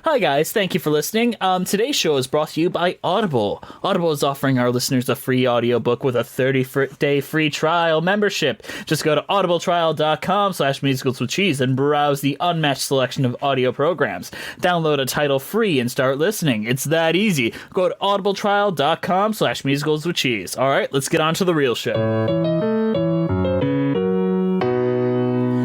Hi guys, thank you for listening. Today's show is brought to you by Audible. Audible is offering our listeners a free audiobook with a 30-day free trial membership. Just go to audibletrial.com/musicalswithcheese and browse the unmatched selection of audio programs. Download a title free and start listening. It's that easy. Go to audibletrial.com/musicalswithcheese. All right, let's get on to the real show.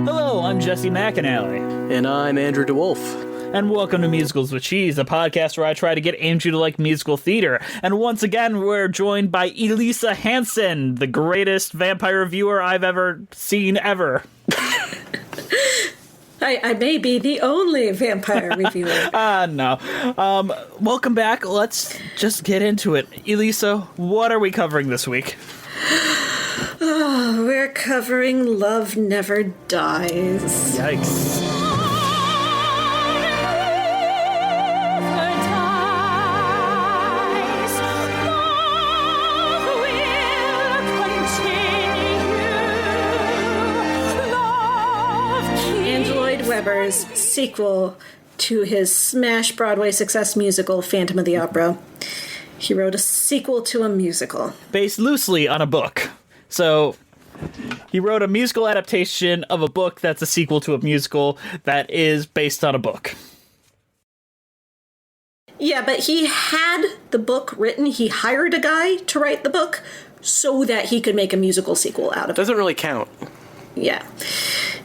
Hello, I'm Jesse McAnally. And I'm Andrew DeWolf. And welcome to Musicals with Cheese, a podcast where I try to get Andrew to like musical theater. And once again, we're joined by Elisa Hansen, the greatest vampire reviewer I've ever seen ever. I may be the only vampire reviewer. No. Welcome back. Let's just get into it. Elisa, what are we covering this week? Oh, we're covering Love Never Dies. Yikes. Webber's sequel to his smash Broadway success musical, Phantom of the Opera. He wrote a sequel to a musical. Based loosely on a book. So, he wrote a musical adaptation of a book that's a sequel to a musical that is based on a book. Yeah, but he had the book written. He hired a guy to write the book so that he could make a musical sequel out of it. Doesn't really count. Yeah.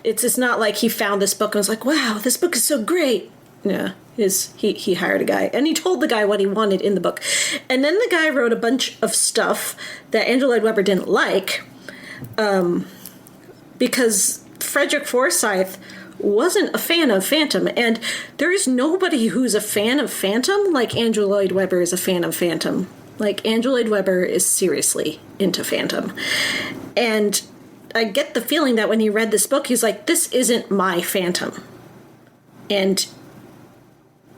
It's not like he found this book and was like, wow, this book is so great. Yeah, he hired a guy. And he told the guy what he wanted in the book. And then the guy wrote a bunch of stuff that Andrew Lloyd Webber didn't like because Frederick Forsyth wasn't a fan of Phantom. And there is nobody who's a fan of Phantom like Andrew Lloyd Webber is a fan of Phantom. Like, Andrew Lloyd Webber is seriously into Phantom. And I get the feeling that when he read this book, he's like, this isn't my Phantom. And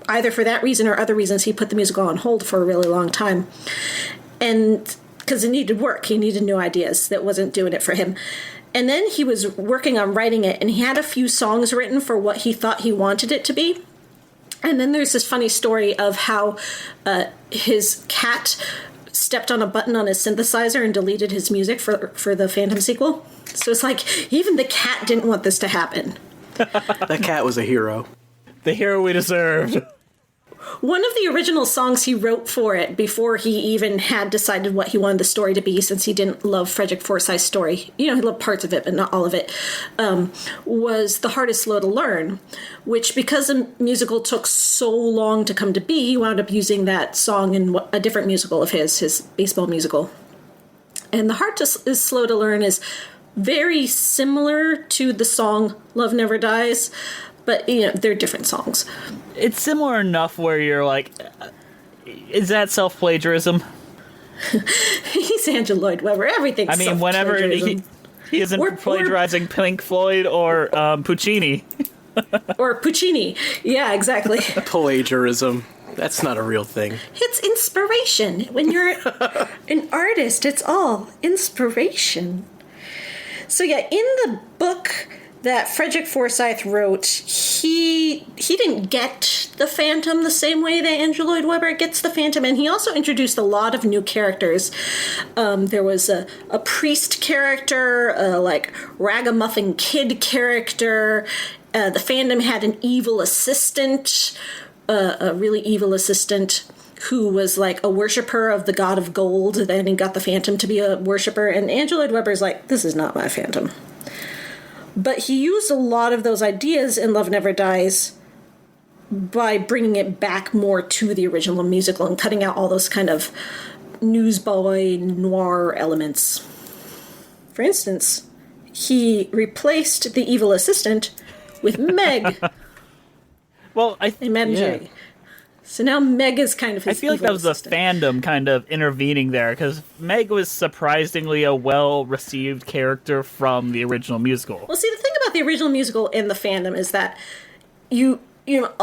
either for that reason or other reasons, he put the musical on hold for a really long time. And because it needed work, he needed new ideas. That wasn't doing it for him. And then he was working on writing it, and he had a few songs written for what he thought he wanted it to be. And then there's this funny story of how his cat stepped on a button on his synthesizer and deleted his music for the Phantom sequel. So it's like, even the cat didn't want this to happen. That cat was a hero. The hero we deserved. One of the original songs he wrote for it, before he even had decided what he wanted the story to be, since he didn't love Frederick Forsyth's story, he loved parts of it, but not all of it, was The Heart is Slow to Learn, which, because the musical took so long to come to be, he wound up using that song in a different musical of his baseball musical. And The Heart is Slow to Learn is very similar to the song Love Never Dies, but, they're different songs. It's similar enough where you're like, is that self-plagiarism? He's Andrew Lloyd Webber. Everything's self-plagiarism. Whenever he isn't plagiarizing Pink Floyd or Puccini. Or Puccini. Yeah, exactly. Plagiarism. That's not a real thing. It's inspiration. When you're an artist, it's all inspiration. So yeah, in the book that Frederick Forsyth wrote, he didn't get the Phantom the same way that Andrew Lloyd Webber gets the Phantom, and he also introduced a lot of new characters. There was a priest character, a ragamuffin kid character. The Phantom had an evil assistant, a really evil assistant who was like a worshiper of the god of gold. Then he got the Phantom to be a worshiper, and Andrew Lloyd Webber's like, this is not my Phantom. But he used a lot of those ideas in Love Never Dies by bringing it back more to the original musical and cutting out all those kind of newsboy noir elements. For instance, he replaced the evil assistant with Meg. Well, and MJ. So now Meg is kind of his I feel like that was assistant. the fandom kind of intervening there, because Meg was surprisingly a well-received character from the original musical. Well, see, the thing about the original musical and the fandom is that a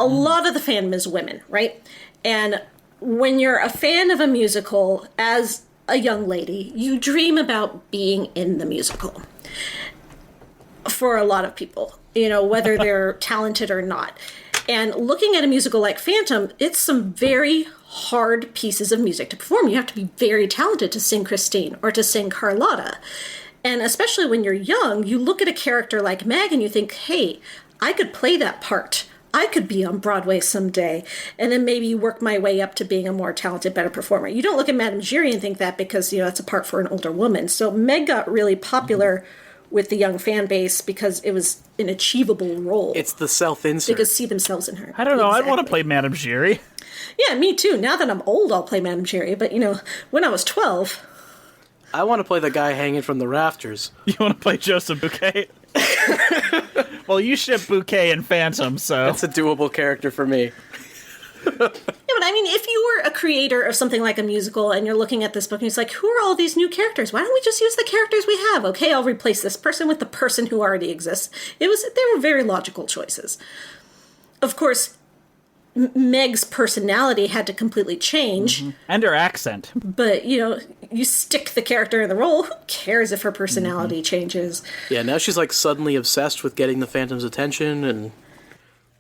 lot of the fandom is women, right? And when you're a fan of a musical, as a young lady, you dream about being in the musical. For a lot of people, whether they're talented or not. And looking at a musical like Phantom, it's some very hard pieces of music to perform. You have to be very talented to sing Christine or to sing Carlotta. And especially when you're young, you look at a character like Meg and you think, hey, I could play that part. I could be on Broadway someday. And then maybe you work my way up to being a more talented, better performer. You don't look at Madame Giry and think that because, that's a part for an older woman. So Meg got really popular with the young fan base because it was an achievable role. It's the self-insert. They could see themselves in her. I don't know. Exactly. I'd want to play Madame Giry. Yeah, me too. Now that I'm old, I'll play Madame Giry. But, when I was 12... I want to play the guy hanging from the rafters. You want to play Joseph Bouquet? Well, you ship Bouquet and Phantom, so... That's a doable character for me. Yeah, but I mean, if you were a creator of something like a musical and you're looking at this book and it's like, who are all these new characters? Why don't we just use the characters we have? Okay, I'll replace this person with the person who already exists. They were very logical choices. Of course, Meg's personality had to completely change. Mm-hmm. And her accent. But, you stick the character in the role. Who cares if her personality changes? Yeah, now she's like suddenly obsessed with getting the Phantom's attention and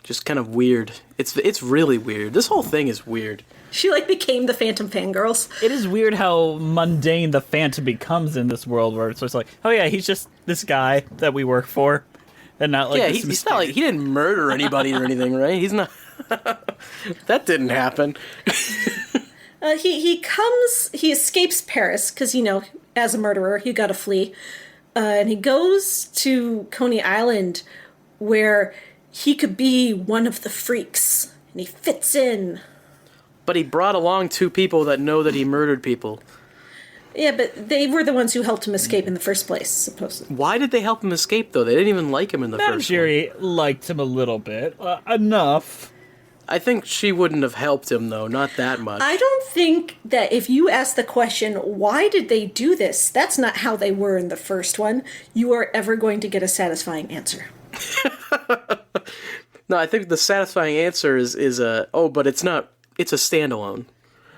just kind of weird. It's really weird. This whole thing is weird. She became the Phantom fangirls. It is weird how mundane the Phantom becomes in this world where it's like, oh yeah, he's just this guy that we work for. And not like he's not like he didn't murder anybody or anything, right? He's not. That didn't happen. He escapes Paris because, as a murderer, you gotta flee. And he goes to Coney Island where he could be one of the freaks. And he fits in. But he brought along two people that know that he murdered people. Yeah, but they were the ones who helped him escape in the first place, supposedly. Why did they help him escape, though? They didn't even like him in the Madame first Giry liked him a little bit. Enough. I think she wouldn't have helped him, though. Not that much. I don't think that if you ask the question, why did they do this? That's not how they were in the first one. You are ever going to get a satisfying answer. No, I think the satisfying answer is but it's not. It's a standalone.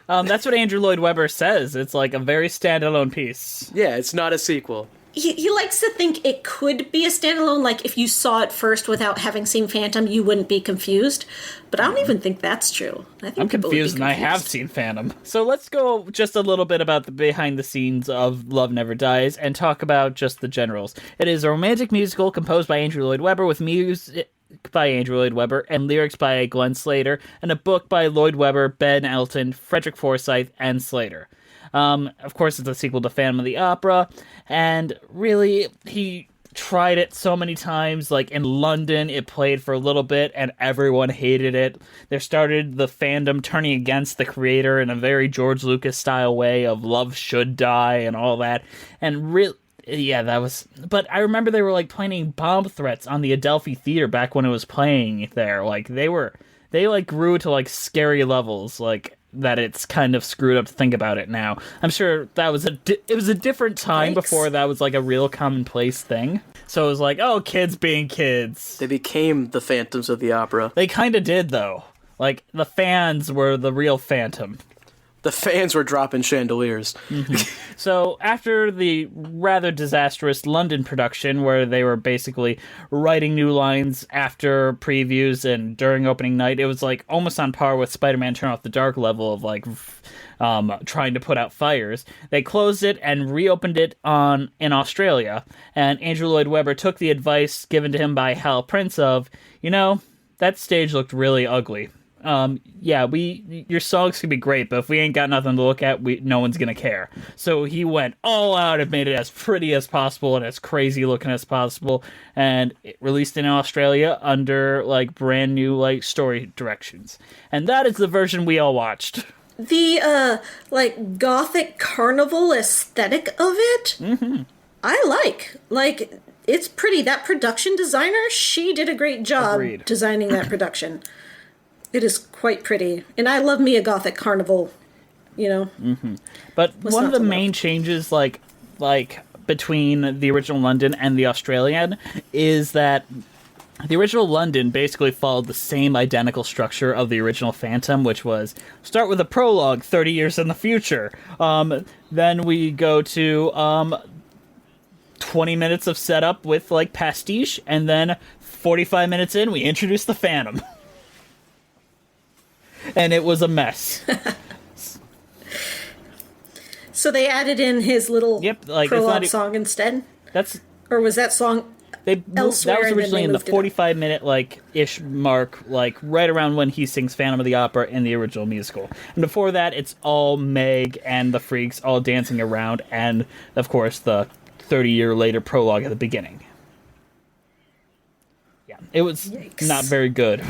That's what Andrew Lloyd Webber says. It's like a very standalone piece. Yeah, it's not a sequel. He likes to think it could be a standalone, like if you saw it first without having seen Phantom, you wouldn't be confused. But I don't even think that's true. I'm confused and I have seen Phantom. So let's go just a little bit about the behind the scenes of Love Never Dies and talk about just the generals. It is a romantic musical composed by Andrew Lloyd Webber with music by Andrew Lloyd Webber and lyrics by Glenn Slater and a book by Lloyd Webber, Ben Elton, Frederick Forsyth, and Slater. Of course, it's a sequel to Phantom of the Opera, and really, he tried it so many times. Like in London, it played for a little bit, and everyone hated it. There started the fandom turning against the creator in a very George Lucas-style way of love should die and all that, and really... Yeah, that was... But I remember they were, planning bomb threats on the Adelphi Theater back when it was playing there. They grew to, scary levels, that it's kind of screwed up to think about it now. I'm sure that was it was a different time before that was, a real commonplace thing. So it was oh, kids being kids. They became the Phantoms of the Opera. They kind of did, though. The fans were the real Phantom. The fans were dropping chandeliers. Mm-hmm. So after the rather disastrous London production, where they were basically writing new lines after previews and during opening night, it was almost on par with Spider-Man Turn Off the Dark level of trying to put out fires. They closed it and reopened it in Australia. And Andrew Lloyd Webber took the advice given to him by Hal Prince of, that stage looked really ugly. Your songs could be great, but if we ain't got nothing to look at, no one's gonna care. So he went all out and made it as pretty as possible and as crazy looking as possible, and it released in Australia under brand new story directions. And that is the version we all watched. The gothic carnival aesthetic of it, I like it's pretty. That production designer, she did a great job designing that production. It is quite pretty. And I love me a gothic carnival, Mm-hmm. But one of the main changes, between the original London and the Australian is that the original London basically followed the same identical structure of the original Phantom, which was start with a prologue 30 years in the future. Then we go to 20 minutes of setup with, pastiche, and then 45 minutes in, we introduce the Phantom. and it was a mess. So they added in his little prologue it's song instead? That's Or was that song that elsewhere? was originally in the moved it up? 45-minute ish mark, right around when he sings Phantom of the Opera in the original musical. And before that, it's all Meg and the Freaks all dancing around, and of course the 30-year later prologue at the beginning. Yeah, it was not very good,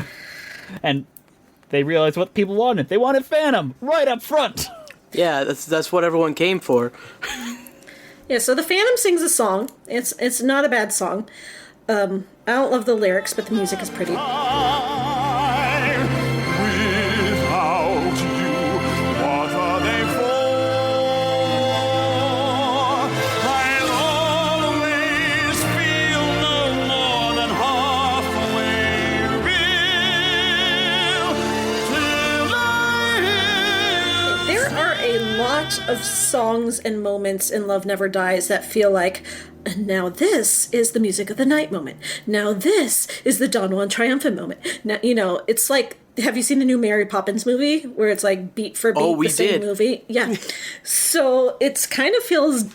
and they realized what people wanted. They wanted Phantom right up front. Yeah, that's what everyone came for. Yeah, so the Phantom sings a song. It's not a bad song. I don't love the lyrics, but the music is pretty. Without you, what are they for? I'll always feel no more than halfway real till I There are a lot of songs and moments in Love Never Dies that feel like, and now this is the music of the night moment. Now this is the Don Juan triumphant moment. Now, it's like, have you seen the new Mary Poppins movie where it's like beat for beat we the same did. movie? Yeah. So it's kind of feels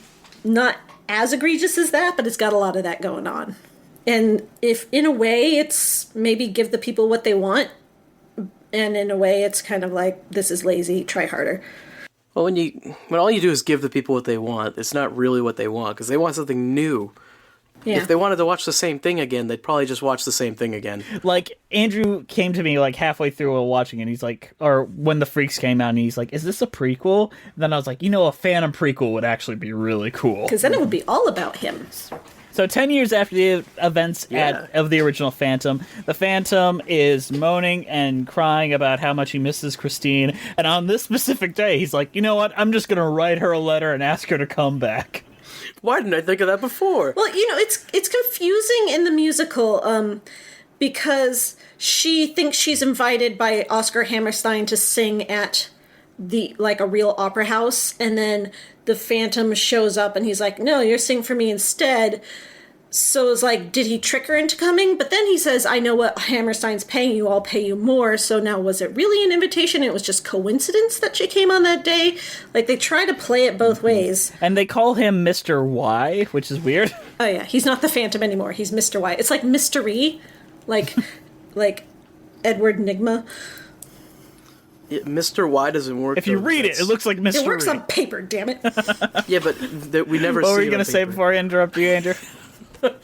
not as egregious as that, but it's got a lot of that going on. And if in a way it's maybe give the people what they want, and in a way it's kind of like, this is lazy, try harder. Well, when all you do is give the people what they want, it's not really what they want, because they want something new. Yeah. If they wanted to watch the same thing again, they'd probably just watch the same thing again. Andrew came to me halfway through while watching, and he's like, or when the Freaks came out, and he's like, "Is this a prequel?" And then I was like, a Phantom prequel would actually be really cool. Because then it would be all about him. So 10 years after the events of the original Phantom, the Phantom is moaning and crying about how much he misses Christine. And on this specific day, he's like, you know what? I'm just going to write her a letter and ask her to come back. Why didn't I think of that before? Well, it's confusing in the musical because she thinks she's invited by Oscar Hammerstein to sing at a real opera house, and then the Phantom shows up and he's like, no, you're singing for me instead. So it's like, did he trick her into coming? But then he says, I know what Hammerstein's paying you, I'll pay you more. So now was it really an invitation? It was just coincidence that she came on that day? They try to play it both ways. And they call him Mr. Y, which is weird. Oh yeah, he's not the Phantom anymore, he's Mr. Y. It's like Mystery, like Edward Nygma. Yeah, Mr. Y doesn't work. If you read it looks like Mr. It works Y. on paper, damn it. Yeah, but we never see What were it you going on to say paper. before I interrupt you, Andrew? I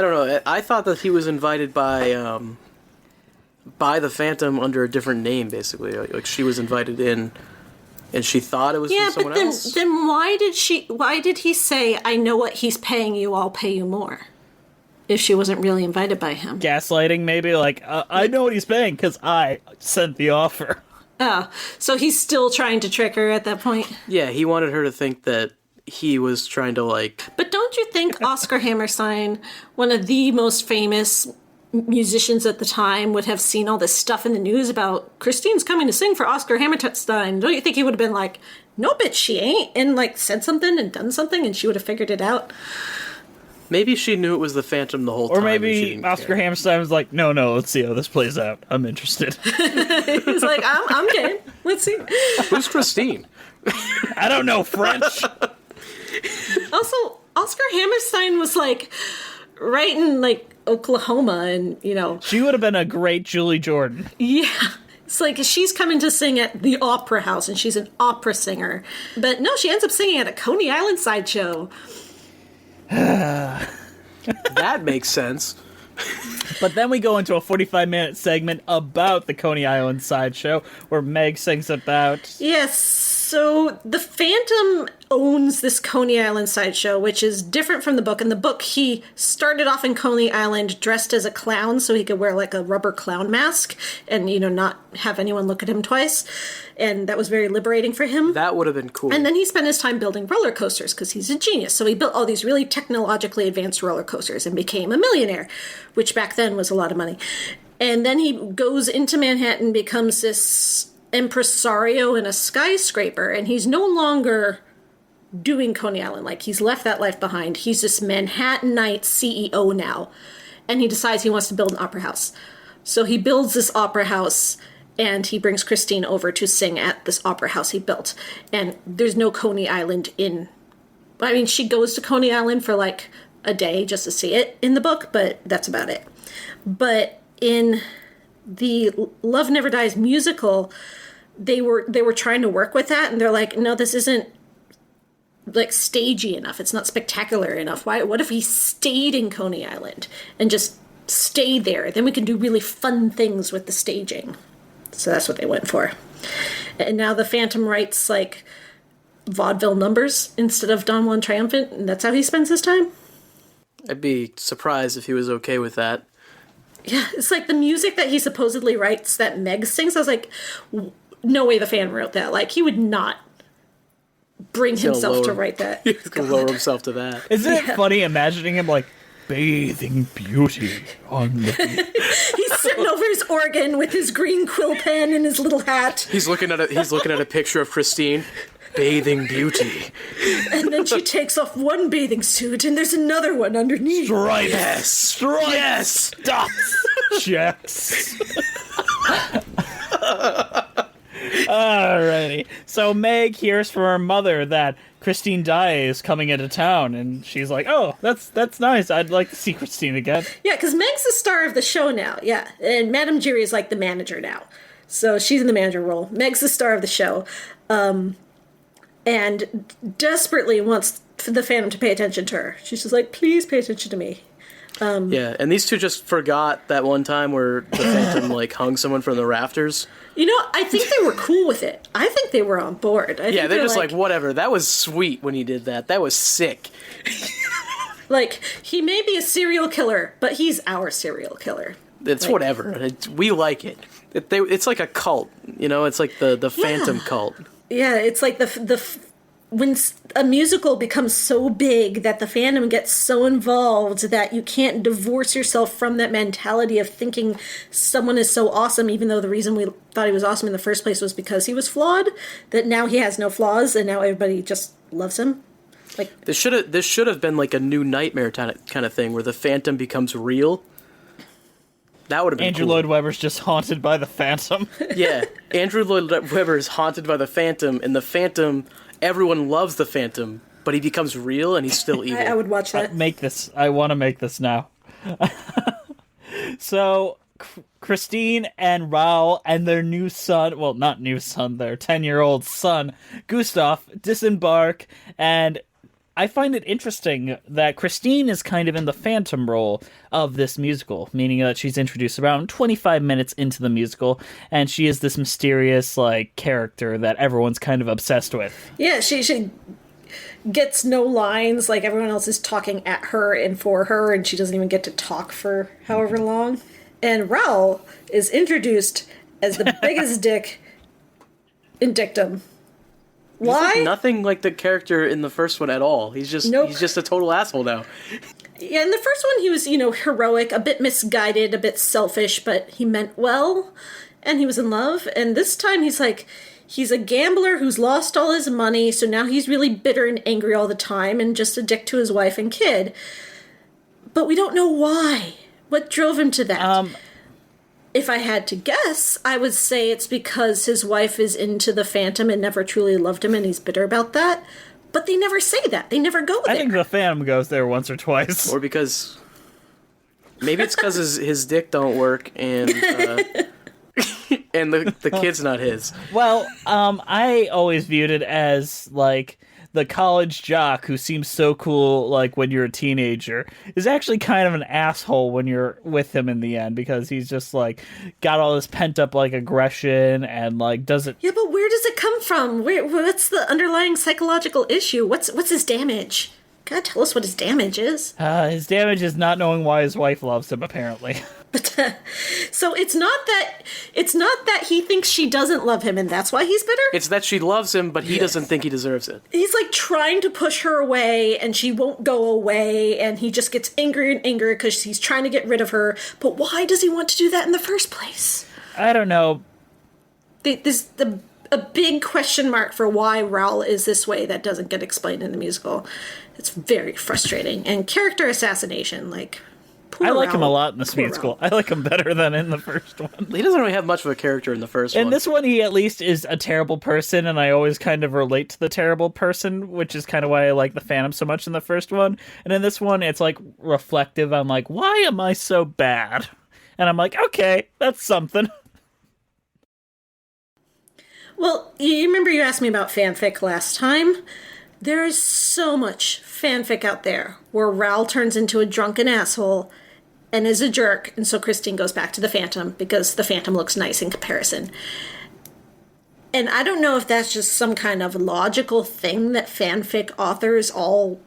don't know. I thought that he was invited by the Phantom under a different name, basically. Like she was invited in, and she thought it was Yeah, from but someone else. then why did he say, I know what he's paying you, I'll pay you more? If she wasn't really invited by him. Gaslighting, maybe? I know what he's paying because I sent the offer. Oh, so he's still trying to trick her at that point? Yeah, he wanted her to think that he was trying to But don't you think Oscar Hammerstein, one of the most famous musicians at the time, would have seen all this stuff in the news about Christine's coming to sing for Oscar Hammerstein? Don't you think he would have been like, no bitch, she ain't, and said something and done something and she would have figured it out? Maybe she knew it was the Phantom the whole time. Or and she maybe didn't Oscar care. Hammerstein was like, no, let's see how this plays out. I'm interested. He's like, I'm game. Let's see. Who's Christine? I don't know French. Also, Oscar Hammerstein was right in Oklahoma, and She would have been a great Julie Jordan. yeah. It's she's coming to sing at the opera house, and she's an opera singer. But no, she ends up singing at a Coney Island sideshow. That makes sense. But then we go into a 45-minute segment about the Coney Island sideshow, where Meg sings about... Yes, so the Phantom owns this Coney Island sideshow, which is different from the book. In the book, he started off in Coney Island dressed as a clown so he could wear a rubber clown mask and, not have anyone look at him twice. And that was very liberating for him. That would have been cool. And then he spent his time building roller coasters because he's a genius. So he built all these really technologically advanced roller coasters and became a millionaire, which back then was a lot of money. And then he goes into Manhattan, becomes this impresario in a skyscraper, and he's no longer doing Coney Island. He's left that life behind. He's this Manhattanite CEO now. And he decides he wants to build an opera house. So he builds this opera house, and he brings Christine over to sing at this opera house he built. And there's no Coney Island she goes to Coney Island for like a day just to see it in the book, but that's about it. But in the Love Never Dies musical, they were trying to work with that, and they're like, no, this isn't like stagey enough. It's not spectacular enough. What if he stayed in Coney Island and just stayed there? Then we can do really fun things with the staging. So that's what they went for. And now the Phantom writes like vaudeville numbers instead of Don Juan Triumphant, and that's how he spends his time. I'd be surprised if he was okay with that. Yeah, it's like the music that he supposedly writes that Meg sings. I was like, no way the fan wrote that. Like, he would not bring himself to write that. He's going to lower himself to that. Isn't it funny imagining him like bathing beauty on the beach? He's sitting over his organ with his green quill pen and his little hat. He's looking at a picture of Christine. Bathing beauty. And then she takes off one bathing suit, and there's another one underneath. Stripes. Yes. Stripes. Yes. Dots. Checks. Alrighty. So Meg hears from her mother that Christine Daae is coming into town, and she's like, "Oh, that's nice. I'd like to see Christine again." Yeah, because Meg's the star of the show now. Yeah, and Madame Giry is like the manager now, so she's in the manager role. Meg's the star of the show. And desperately wants the Phantom to pay attention to her. She's just like, please pay attention to me. Yeah, and these two just forgot that one time where the Phantom like hung someone from the rafters. You know, I think they were cool with it. I think they were on board. Yeah, they're just like, whatever. That was sweet when he did that. That was sick. Like, he may be a serial killer, but he's our serial killer. It's like, whatever. We like it. It's like a cult. You know, it's like the Phantom cult. Yeah, it's like when a musical becomes so big that the fandom gets so involved that you can't divorce yourself from that mentality of thinking someone is so awesome, even though the reason we thought he was awesome in the first place was because he was flawed, that now he has no flaws and now everybody just loves him. Like, this should have been like a new Nightmare kind of thing where the Phantom becomes real. That would have been Andrew cool. Lloyd Webber's just haunted by the Phantom. Yeah, Andrew Lloyd Webber is haunted by the Phantom, and the Phantom, everyone loves the Phantom, but he becomes real and he's still evil. I would watch that. I want to make this now. So, Christine and Raoul and their new son, well, not new son, their 10-year-old son, Gustav, disembark, and I find it interesting that Christine is kind of in the Phantom role of this musical, meaning that she's introduced around 25 minutes into the musical, and she is this mysterious, like, character that everyone's kind of obsessed with. Yeah, she gets no lines, like everyone else is talking at her and for her, and she doesn't even get to talk for however long. And Raoul is introduced as the biggest dick in dictum. Why? He's like nothing like the character in the first one at all. He's just a total asshole now. Yeah, in the first one he was, heroic, a bit misguided, a bit selfish, but he meant well, and he was in love. And this time he's a gambler who's lost all his money, so now he's really bitter and angry all the time and just a dick to his wife and kid. But we don't know why. What drove him to that? If I had to guess, I would say it's because his wife is into the Phantom and never truly loved him and he's bitter about that. But they never say that. They never go there. I think the Phantom goes there once or twice. Or because... Maybe it's because his dick don't work and... and the kid's not his. Well, I always viewed it as, like, the college jock who seems so cool, like, when you're a teenager, is actually kind of an asshole when you're with him in the end, because he's just, like, got all this pent-up, like, aggression and, like, doesn't... Yeah, but where does it come from? What's the underlying psychological issue? What's his damage? God, tell us what his damage is. His damage is not knowing why his wife loves him, apparently. So it's not that he thinks she doesn't love him and that's why he's bitter? It's that she loves him, but he doesn't think he deserves it. He's like trying to push her away and she won't go away and he just gets angrier and angrier because he's trying to get rid of her. But why does he want to do that in the first place? I don't know. There's a big question mark for why Raoul is this way that doesn't get explained in the musical. It's very frustrating. And character assassination, like... I like him a Raoul. lot in this Poor musical. Raoul. I like him better than in the first one. He doesn't really have much of a character in the first one. In this one, he at least is a terrible person, and I always kind of relate to the terrible person, which is kind of why I like the Phantom so much in the first one. And in this one, it's like reflective. I'm like, why am I so bad? And I'm like, okay, that's something. Well, you remember you asked me about fanfic last time? There is so much fanfic out there where Raoul turns into a drunken asshole and is a jerk, and so Christine goes back to the Phantom because the Phantom looks nice in comparison. And I don't know if that's just some kind of logical thing that fanfic authors all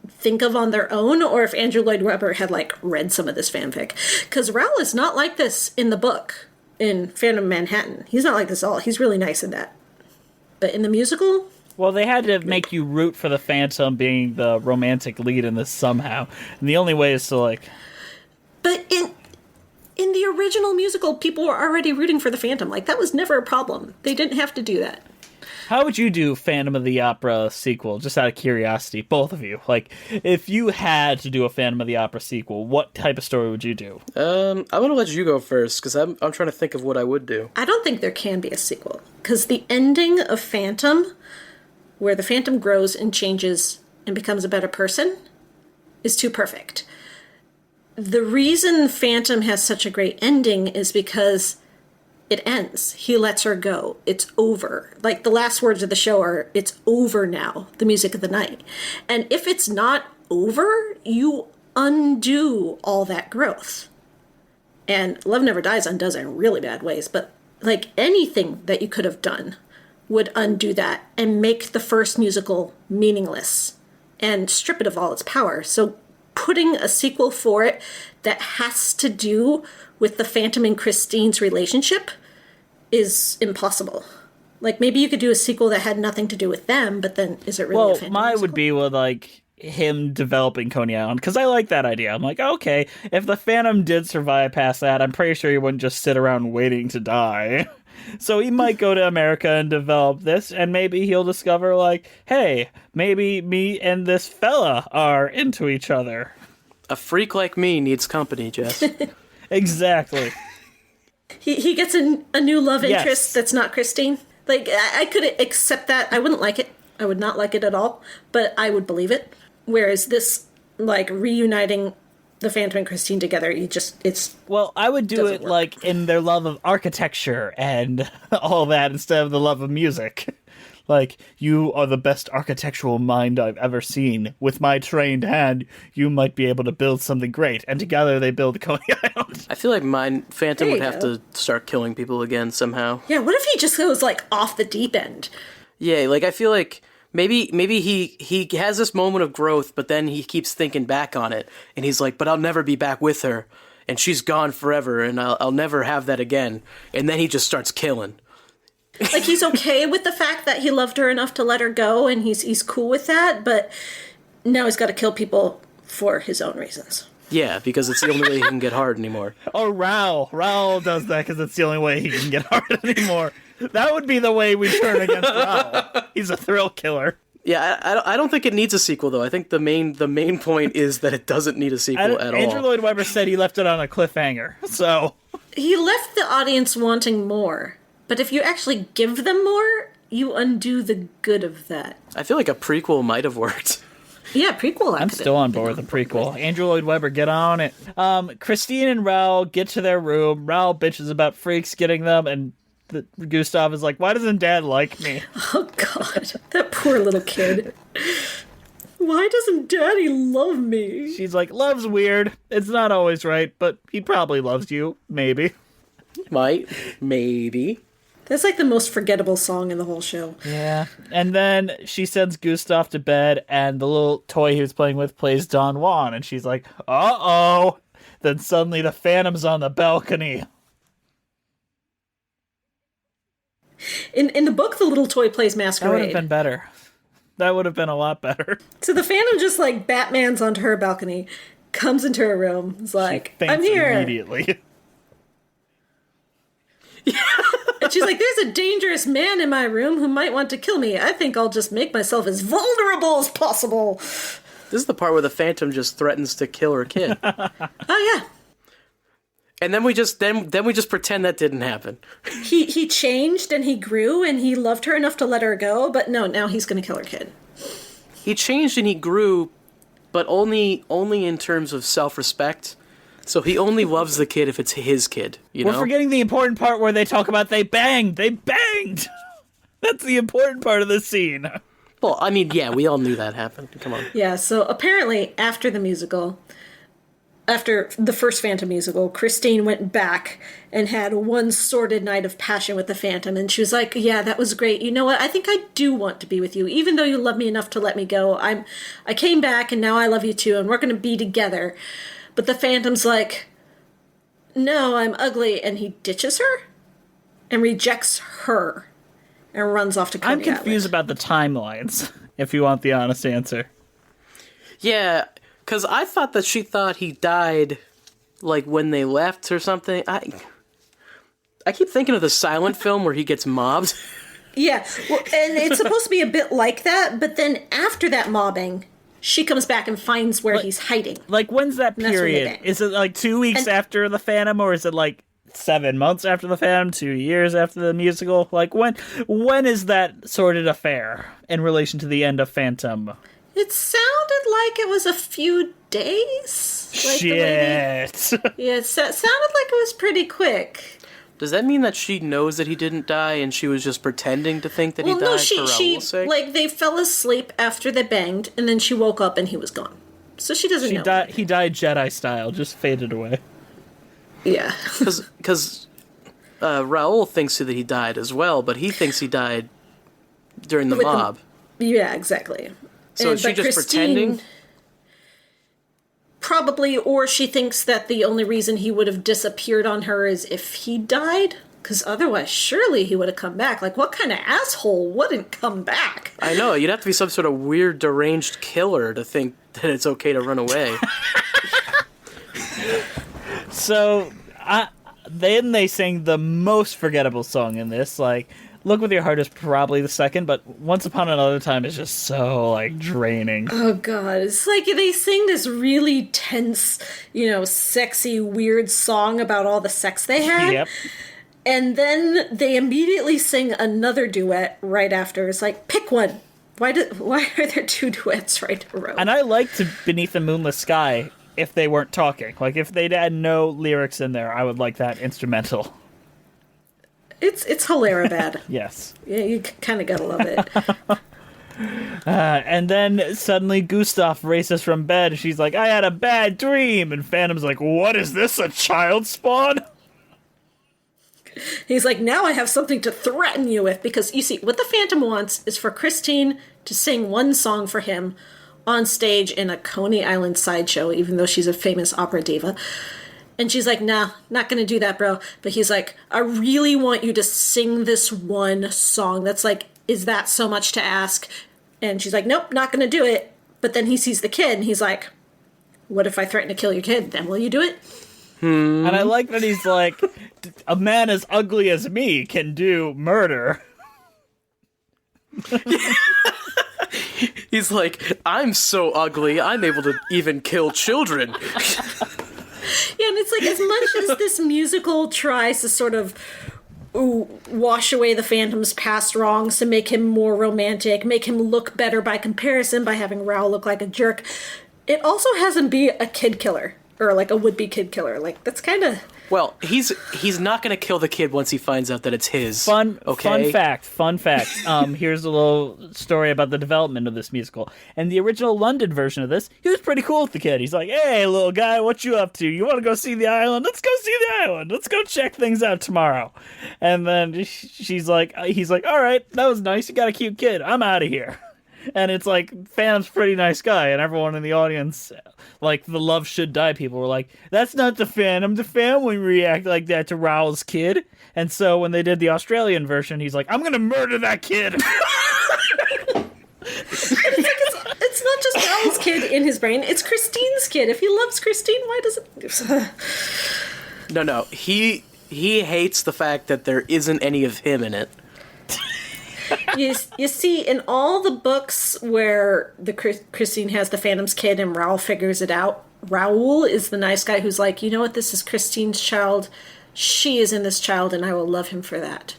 think of on their own, or if Andrew Lloyd Webber had, like, read some of this fanfic. Because Raoul is not like this in the book, in Phantom of Manhattan. He's not like this at all. He's really nice in that. But in the musical... Well, they had to make you root for the Phantom being the romantic lead in this somehow. And the only way is to, like... But in the original musical, people were already rooting for the Phantom. Like, that was never a problem. They didn't have to do that. How would you do Phantom of the Opera sequel, just out of curiosity, both of you? Like, if you had to do a Phantom of the Opera sequel, what type of story would you do? I'm going to let you go first, because I'm trying to think of what I would do. I don't think there can be a sequel. Because the ending of Phantom, where the Phantom grows and changes and becomes a better person, is too perfect. The reason Phantom has such a great ending is because it ends. He lets her go. It's over. Like, the last words of the show are, it's over now, the music of the night. And if it's not over, you undo all that growth. And Love Never Dies undoes it in really bad ways, but, like, anything that you could have done would undo that and make the first musical meaningless and strip it of all its power. So putting a sequel for it that has to do with the Phantom and Christine's relationship is impossible. Like, maybe you could do a sequel that had nothing to do with them, but then is it really a Phantom mine musical? would be with, like, him developing Coney Island, because I like that idea. I'm like, okay, if the Phantom did survive past that, I'm pretty sure he wouldn't just sit around waiting to die. So he might go to America and develop this, and maybe he'll discover, like, hey, maybe me and this fella are into each other. A freak like me needs company, Jess. Exactly. He gets a new love Yes. interest that's not Christine. Like, I could accept that. I wouldn't like it. I would not like it at all, but I would believe it. Whereas this, like, reuniting the Phantom and Christine together, it's... Well, I would do Doesn't it, work. like, in their love of architecture and all that instead of the love of music. Like, you are the best architectural mind I've ever seen. With my trained hand, you might be able to build something great. And together they build Coney Island. I feel like my Phantom There would you have go. to start killing people again somehow. Yeah, what if he just goes, like, off the deep end? Yeah, like, I feel like maybe he has this moment of growth, but then he keeps thinking back on it, and he's like, but I'll never be back with her, and she's gone forever, and I'll never have that again. And then he just starts killing. Like, he's okay with the fact that he loved her enough to let her go, and he's cool with that, but now he's got to kill people for his own reasons. Yeah, because it's the only way he can get hard anymore. Oh, Raoul does that because it's the only way he can get hard anymore. That would be the way we turn against Raoul. He's a thrill killer. Yeah, I don't think it needs a sequel, though. I think the main point is that it doesn't need a sequel at all. Andrew Lloyd Webber said he left it on a cliffhanger, so... He left the audience wanting more, but if you actually give them more, you undo the good of that. I feel like a prequel might have worked. Yeah, prequel. I'm still on board with the prequel. Andrew Lloyd Webber, get on it. Christine and Raoul get to their room. Raoul bitches about freaks getting them, and Gustav is like, why doesn't Dad like me? Oh, God. That poor little kid. Why doesn't Daddy love me? She's like, love's weird. It's not always right, but he probably loves you. Maybe. Maybe. That's like the most forgettable song in the whole show. Yeah. And then she sends Gustav to bed, and the little toy he was playing with plays Don Juan, and she's like, uh-oh. Then suddenly the Phantom's on the balcony. In the book, the little toy plays That would Masquerade. have been better. That would have been a lot better. So the Phantom just, like, Batman's onto her balcony, comes into her room, is like, Faints I'm here. immediately. And she's like, there's a dangerous man in my room who might want to kill me. I think I'll just make myself as vulnerable as possible. This is the part where the Phantom just threatens to kill her kid. Oh yeah. And then we just pretend that didn't happen. He changed and he grew and he loved her enough to let her go, but no, now he's going to kill her kid. He changed and he grew, but only in terms of self-respect. So he only loves the kid if it's his kid, you know? We're forgetting the important part where they talk about they banged. They banged! That's the important part of the scene. Well, I mean, yeah, we all knew that happened. Come on. Yeah, so apparently after the musical, after the first Phantom musical, Christine went back and had one sordid night of passion with the Phantom, and she was like, yeah, that was great. You know what? I think I do want to be with you, even though you love me enough to let me go. I came back, and now I love you too, and we're going to be together. But the Phantom's like, no, I'm ugly, and he ditches her and rejects her and runs off to Coney I'm confused about the timelines, if you want the honest answer. Yeah, because I thought that she thought he died, like, when they left or something. I keep thinking of the silent film where he gets mobbed. Yeah, well, and it's supposed to be a bit like that, but then after that mobbing, she comes back and finds where he's hiding. Like, when's that And that's when they period? bang. Is it like 2 weeks after the Phantom, or is it like 7 months after the Phantom, 2 years after the musical? Like, when is that sordid affair in relation to the end of Phantom? It sounded like it was a few days. Like Shit. Yeah, it sounded like it was pretty quick. Does that mean that she knows that he didn't die and she was just pretending to think that he died for Raoul's sake? Like, they fell asleep after they banged, and then she woke up and he was gone. So she doesn't know. He died Jedi style, just faded away. Yeah. Because Raoul thinks that he died as well, but he thinks he died during the With mob. Yeah, exactly. So is she but just Christine, pretending? Probably, or she thinks that the only reason he would have disappeared on her is if he died. Because otherwise, surely he would have come back. Like, what kind of asshole wouldn't come back? I know, you'd have to be some sort of weird, deranged killer to think that it's okay to run away. So, then they sing the most forgettable song in this, like, Look With Your Heart is probably the second, but Once Upon Another Time is just so, like, draining. Oh, God. It's like they sing this really tense, sexy, weird song about all the sex they had. Yep. And then they immediately sing another duet right after. It's like, pick one. Why are there two duets right in a row? And I liked Beneath the Moonless Sky if they weren't talking. Like, if they'd had no lyrics in there, I would like that instrumental. It's hilarious bad. Yes. Yeah, you kind of gotta love it. And then suddenly Gustav races from bed. She's like, I had a bad dream. And Phantom's like, what is this, a child spawn? He's like, now I have something to threaten you with. Because, you see, what the Phantom wants is for Christine to sing one song for him on stage in a Coney Island sideshow, even though she's a famous opera diva. And she's like, nah, not gonna do that, bro. But he's like, I really want you to sing this one song. That's like, is that so much to ask? And she's like, nope, not gonna do it. But then he sees the kid, and he's like, what if I threaten to kill your kid? Then will you do it? And I like that he's like, a man as ugly as me can do murder. He's like, I'm so ugly, I'm able to even kill children. Yeah, and it's like, as much as this musical tries to sort of wash away the Phantom's past wrongs to make him more romantic, make him look better by comparison by having Raoul look like a jerk, it also has him be a kid killer, or like a would-be kid killer. Like, that's kind of... Well, he's not going to kill the kid once he finds out that it's his. Fun fact. Here's a little story about the development of this musical. And the original London version of this, he was pretty cool with the kid. He's like, hey, little guy, what you up to? You want to go see the island? Let's go see the island. Let's go check things out tomorrow. And then he's like, all right, that was nice. You got a cute kid. I'm out of here. And it's like, Phantom's a pretty nice guy, and everyone in the audience, like, the Love Should Die people were like, that's not the Phantom. The Phantom wouldn't react like that to Raoul's kid. And so when they did the Australian version, he's like, I'm gonna murder that kid. It's not just Raoul's kid in his brain, it's Christine's kid. If he loves Christine, why doesn't... No, he hates the fact that there isn't any of him in it. You see, in all the books where Christine has the Phantom's kid and Raoul figures it out, Raoul is the nice guy who's like, you know what, this is Christine's child. She is in this child, and I will love him for that.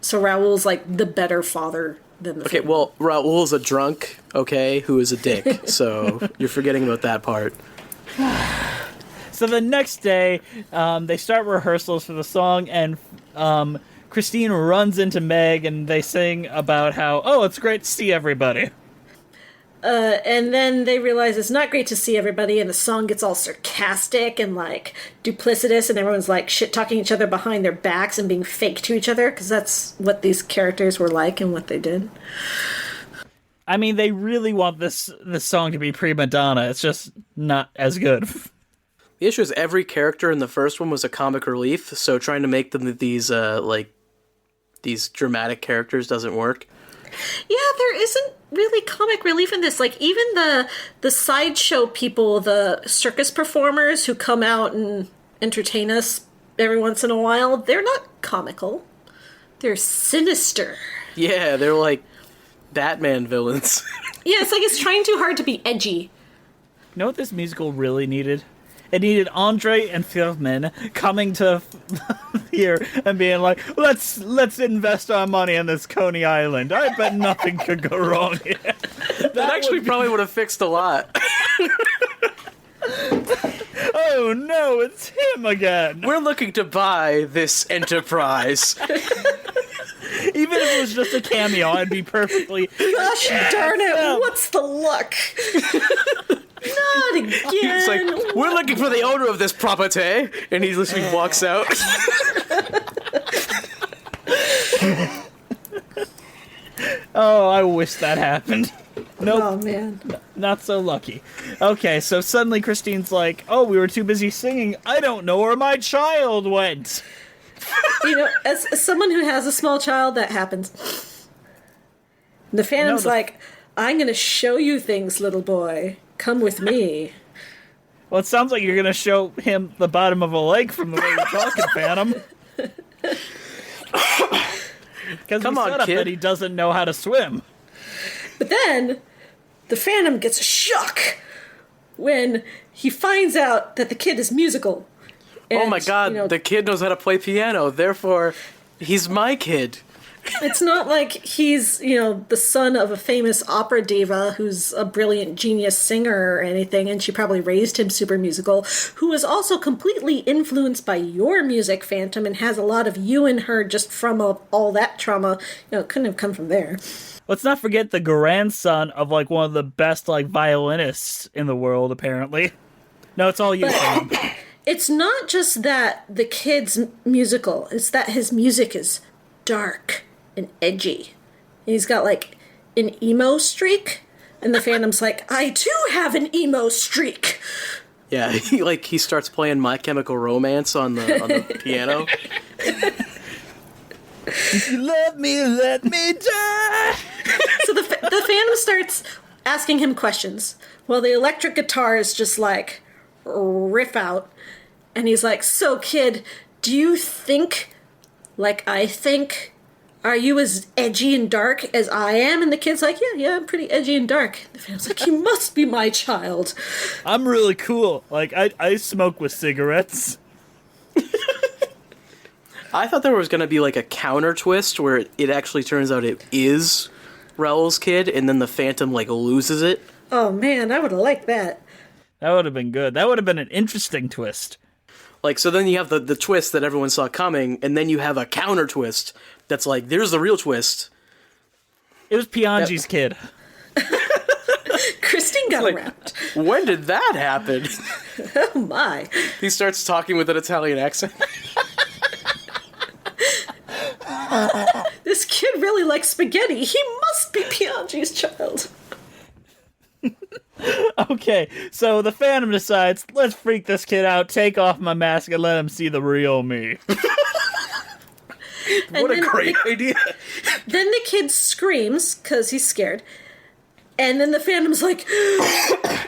So Raoul's like the better father than the Okay, Phantom. well, Raoul's a drunk, okay, who is a dick. So you're forgetting about that part. So the next day, they start rehearsals for the song, and Christine runs into Meg, and they sing about how, oh, it's great to see everybody. And then they realize it's not great to see everybody, and the song gets all sarcastic and like duplicitous, and everyone's like shit-talking each other behind their backs and being fake to each other, because that's what these characters were like and what they did. I mean, they really want this song to be prima donna. It's just not as good. The issue is every character in the first one was a comic relief, so trying to make them these dramatic characters doesn't work. Yeah, there isn't really comic relief in this. Like, even the sideshow people, the circus performers who come out and entertain us every once in a while, they're not comical. They're sinister. Yeah, they're like Batman villains. Yeah, it's like it's trying too hard to be edgy. You know what this musical really needed? It needed Andre and Firmin coming to here and being like, let's invest our money in this Coney Island. I bet nothing could go wrong here. That actually probably would have fixed a lot. Oh no, it's him again. We're looking to buy this enterprise. Even if it was just a cameo, I'd be perfectly... Gosh darn it, what's the luck? Not again. It's like, we're looking for the owner of this property, and he literally walks out. Oh, I wish that happened. Nope. Oh, man. Not so lucky. Okay, so suddenly Christine's like, oh, we were too busy singing. I don't know where my child went. You know, as someone who has a small child, that happens. The Phantom's like, I'm going to show you things, little boy. Come with me. Well, it sounds like you're going to show him the bottom of a lake from the way you're talking, Phantom. Because Come we on, set up kid. that he doesn't know how to swim. But then, the Phantom gets a shock when he finds out that the kid is musical. Oh And, my god, you know, the kid knows how to play piano, therefore, he's my kid. it's not like he's, you know, the son of a famous opera diva who's a brilliant genius singer or anything, and she probably raised him super musical, who is also completely influenced by your music, Phantom, and has a lot of you in her just from all that trauma. You know, it couldn't have come from there. Let's not forget the grandson of, like, one of the best, like, violinists in the world, apparently. No, it's all you, Phantom. It's not just that the kid's musical, it's that his music is dark and edgy. And he's got like an emo streak, and the Phantom's like, I too have an emo streak. Yeah, he starts playing My Chemical Romance on the piano. If you love me, let me die. So the Phantom starts asking him questions, while the electric guitars just like riff out. And he's like, so kid, do you think like I think? Are you as edgy and dark as I am? And the kid's like, yeah, I'm pretty edgy and dark. The Phantom's like, you must be my child. I'm really cool. Like, I smoke with cigarettes. I thought there was going to be like a counter twist where it actually turns out it is Raoul's kid, and then the Phantom like loses it. Oh man, I would have liked that. That would have been good. That would have been an interesting twist. Like, so then you have the twist that everyone saw coming, and then you have a counter twist that's like, there's the real twist. It was Piangi's kid. Christine got Like, around. when did that happen? Oh my. He starts talking with an Italian accent. This kid really likes spaghetti. He must be Piangi's child. Okay, so the Phantom decides, let's freak this kid out, take off my mask, and let him see the real me. What a great idea. Then the kid screams, because he's scared. And then the Phantom's like,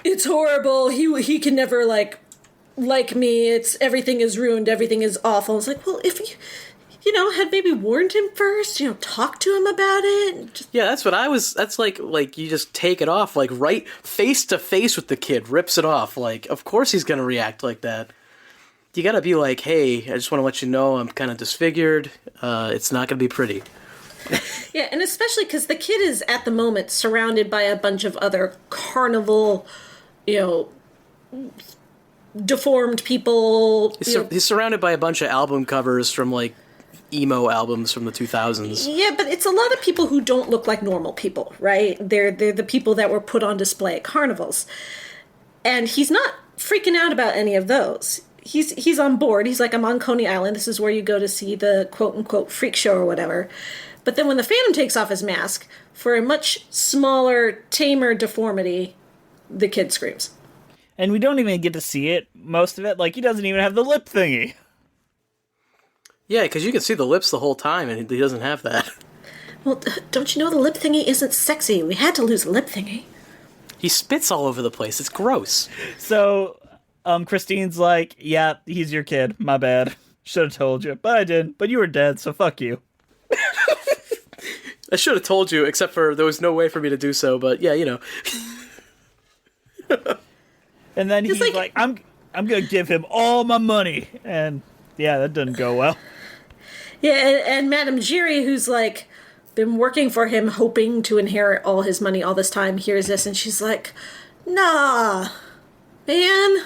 it's horrible. He can never, like me. Everything is ruined. Everything is awful. It's like, well, had maybe warned him first, talked to him about it. Yeah, that's what I was. That's like you just take it off, like right face to face with the kid, rips it off. Like, of course he's gonna react like that. You gotta be like, hey, I just want to let you know I'm kind of disfigured. It's not gonna be pretty. Yeah, and especially because the kid is at the moment surrounded by a bunch of other carnival, deformed people. He's surrounded by a bunch of album covers from like emo albums from the 2000s. Yeah, but it's a lot of people who don't look like normal people, right? They're the people that were put on display at carnivals. And he's not freaking out about any of those. He's on board. He's like, I'm on Coney Island. This is where you go to see the quote-unquote freak show or whatever. But then when the Phantom takes off his mask, for a much smaller, tamer deformity, the kid screams. And we don't even get to see it, most of it. Like, he doesn't even have the lip thingy. Yeah, because you can see the lips the whole time, and he doesn't have that. Well, don't you know the lip thingy isn't sexy? We had to lose the lip thingy. He spits all over the place. It's gross. So, Christine's like, yeah, he's your kid. My bad. Should have told you. But I didn't. But you were dead, so fuck you. I should have told you, except for there was no way for me to do so, but yeah, And then he's like, I'm gonna give him all my money. And yeah, that doesn't go well. Yeah, and Madame Giry, who's like been working for him, hoping to inherit all his money all this time, hears this and she's like, nah, man,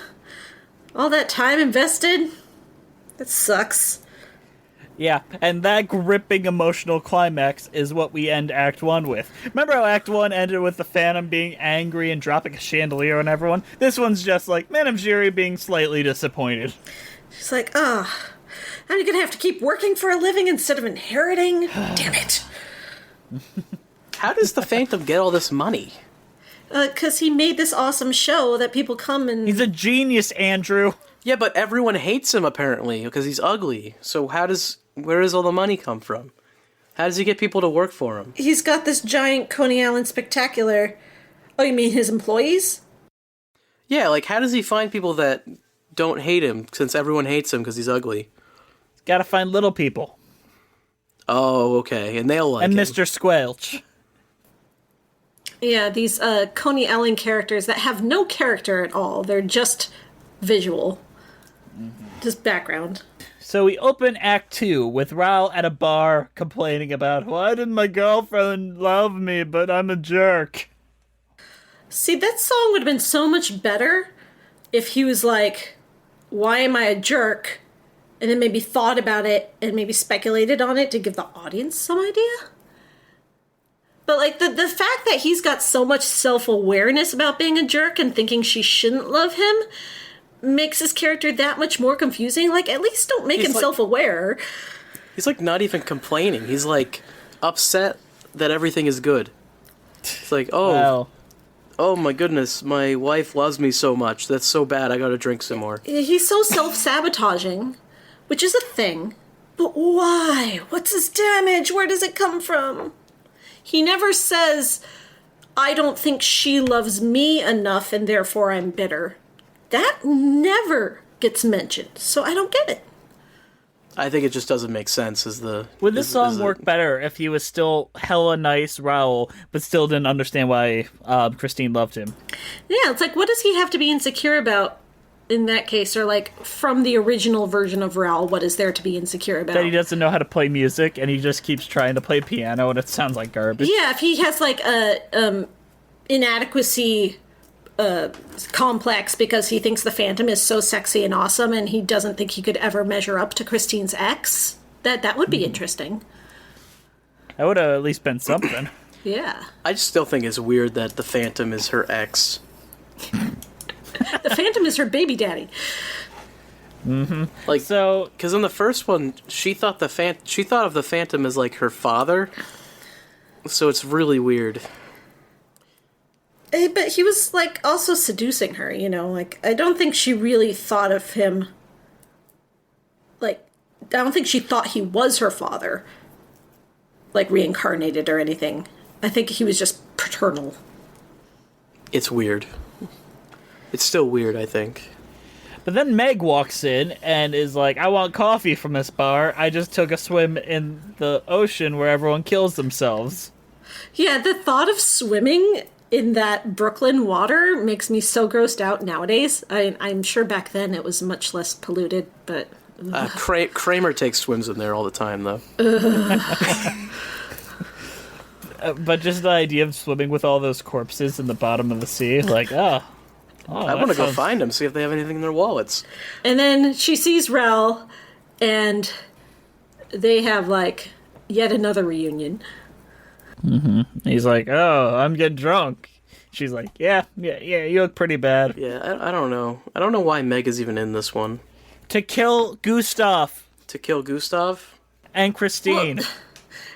all that time invested, that sucks. Yeah, and that gripping emotional climax is what we end Act 1 with. Remember how Act 1 ended with the Phantom being angry and dropping a chandelier on everyone? This one's just like Madame Giry being slightly disappointed. She's like, now you're gonna have to keep working for a living instead of inheriting? Damn it. How does the Phantom get all this money? 'Cause he made this awesome show that people come and... He's a genius, Andrew. Yeah, but everyone hates him, apparently, because he's ugly. So where does all the money come from? How does he get people to work for him? He's got this giant Coney Island spectacular. Oh, you mean his employees? Yeah, like, how does he find people that don't hate him, since everyone hates him because he's ugly? Gotta find little people. Oh, okay, and they'll like and him. Mr. Squelch. Yeah, these Coney Island characters that have no character at all. They're just visual. Just background. So we open Act 2 with Raoul at a bar complaining about, why didn't my girlfriend love me, but I'm a jerk. See, that song would have been so much better if he was like, why am I a jerk? And then maybe thought about it and maybe speculated on it to give the audience some idea. But like the fact that he's got so much self-awareness about being a jerk and thinking she shouldn't love him makes his character that much more confusing. Like, at least don't make him self-aware. He's like not even complaining. He's like upset that everything is good. It's like, oh my goodness, my wife loves me so much. That's so bad. I gotta drink some more. He's so self-sabotaging, which is a thing. But why? What's his damage? Where does it come from? He never says, I don't think she loves me enough and therefore I'm bitter. That never gets mentioned, so I don't get it. I think it just doesn't make sense Would this song work better if he was still hella nice Raoul, but still didn't understand why Christine loved him? Yeah, it's like, what does he have to be insecure about in that case? Or like, from the original version of Raoul, what is there to be insecure about? That he doesn't know how to play music, and he just keeps trying to play piano, and it sounds like garbage. Yeah, if he has like a inadequacy complex because he thinks the Phantom is so sexy and awesome and he doesn't think he could ever measure up to Christine's ex, that would be interesting. That would have at least been something. Yeah. I just still think it's weird that the Phantom is her ex. The Phantom is her baby daddy. Mm-hmm. Like, so, because in the first one, she thought of the Phantom as like her father. So it's really weird. But he was, like, also seducing her, Like, I don't think she really thought of him... Like, I don't think she thought he was her father. Like, reincarnated or anything. I think he was just paternal. It's weird. It's still weird, I think. But then Meg walks in and is like, I want coffee from this bar. I just took a swim in the ocean where everyone kills themselves. Yeah, the thought of swimming in that Brooklyn water makes me so grossed out nowadays. I'm sure back then it was much less polluted, but... Kramer takes swims in there all the time, though. But just the idea of swimming with all those corpses in the bottom of the sea, like, I want to go find them, see if they have anything in their wallets. And then she sees Rel, and they have, like, yet another reunion. Mm-hmm. He's like, oh, I'm getting drunk. She's like, yeah, you look pretty bad. Yeah, I don't know. I don't know why Meg is even in this one. To kill Gustav. To kill Gustav? And Christine. Well,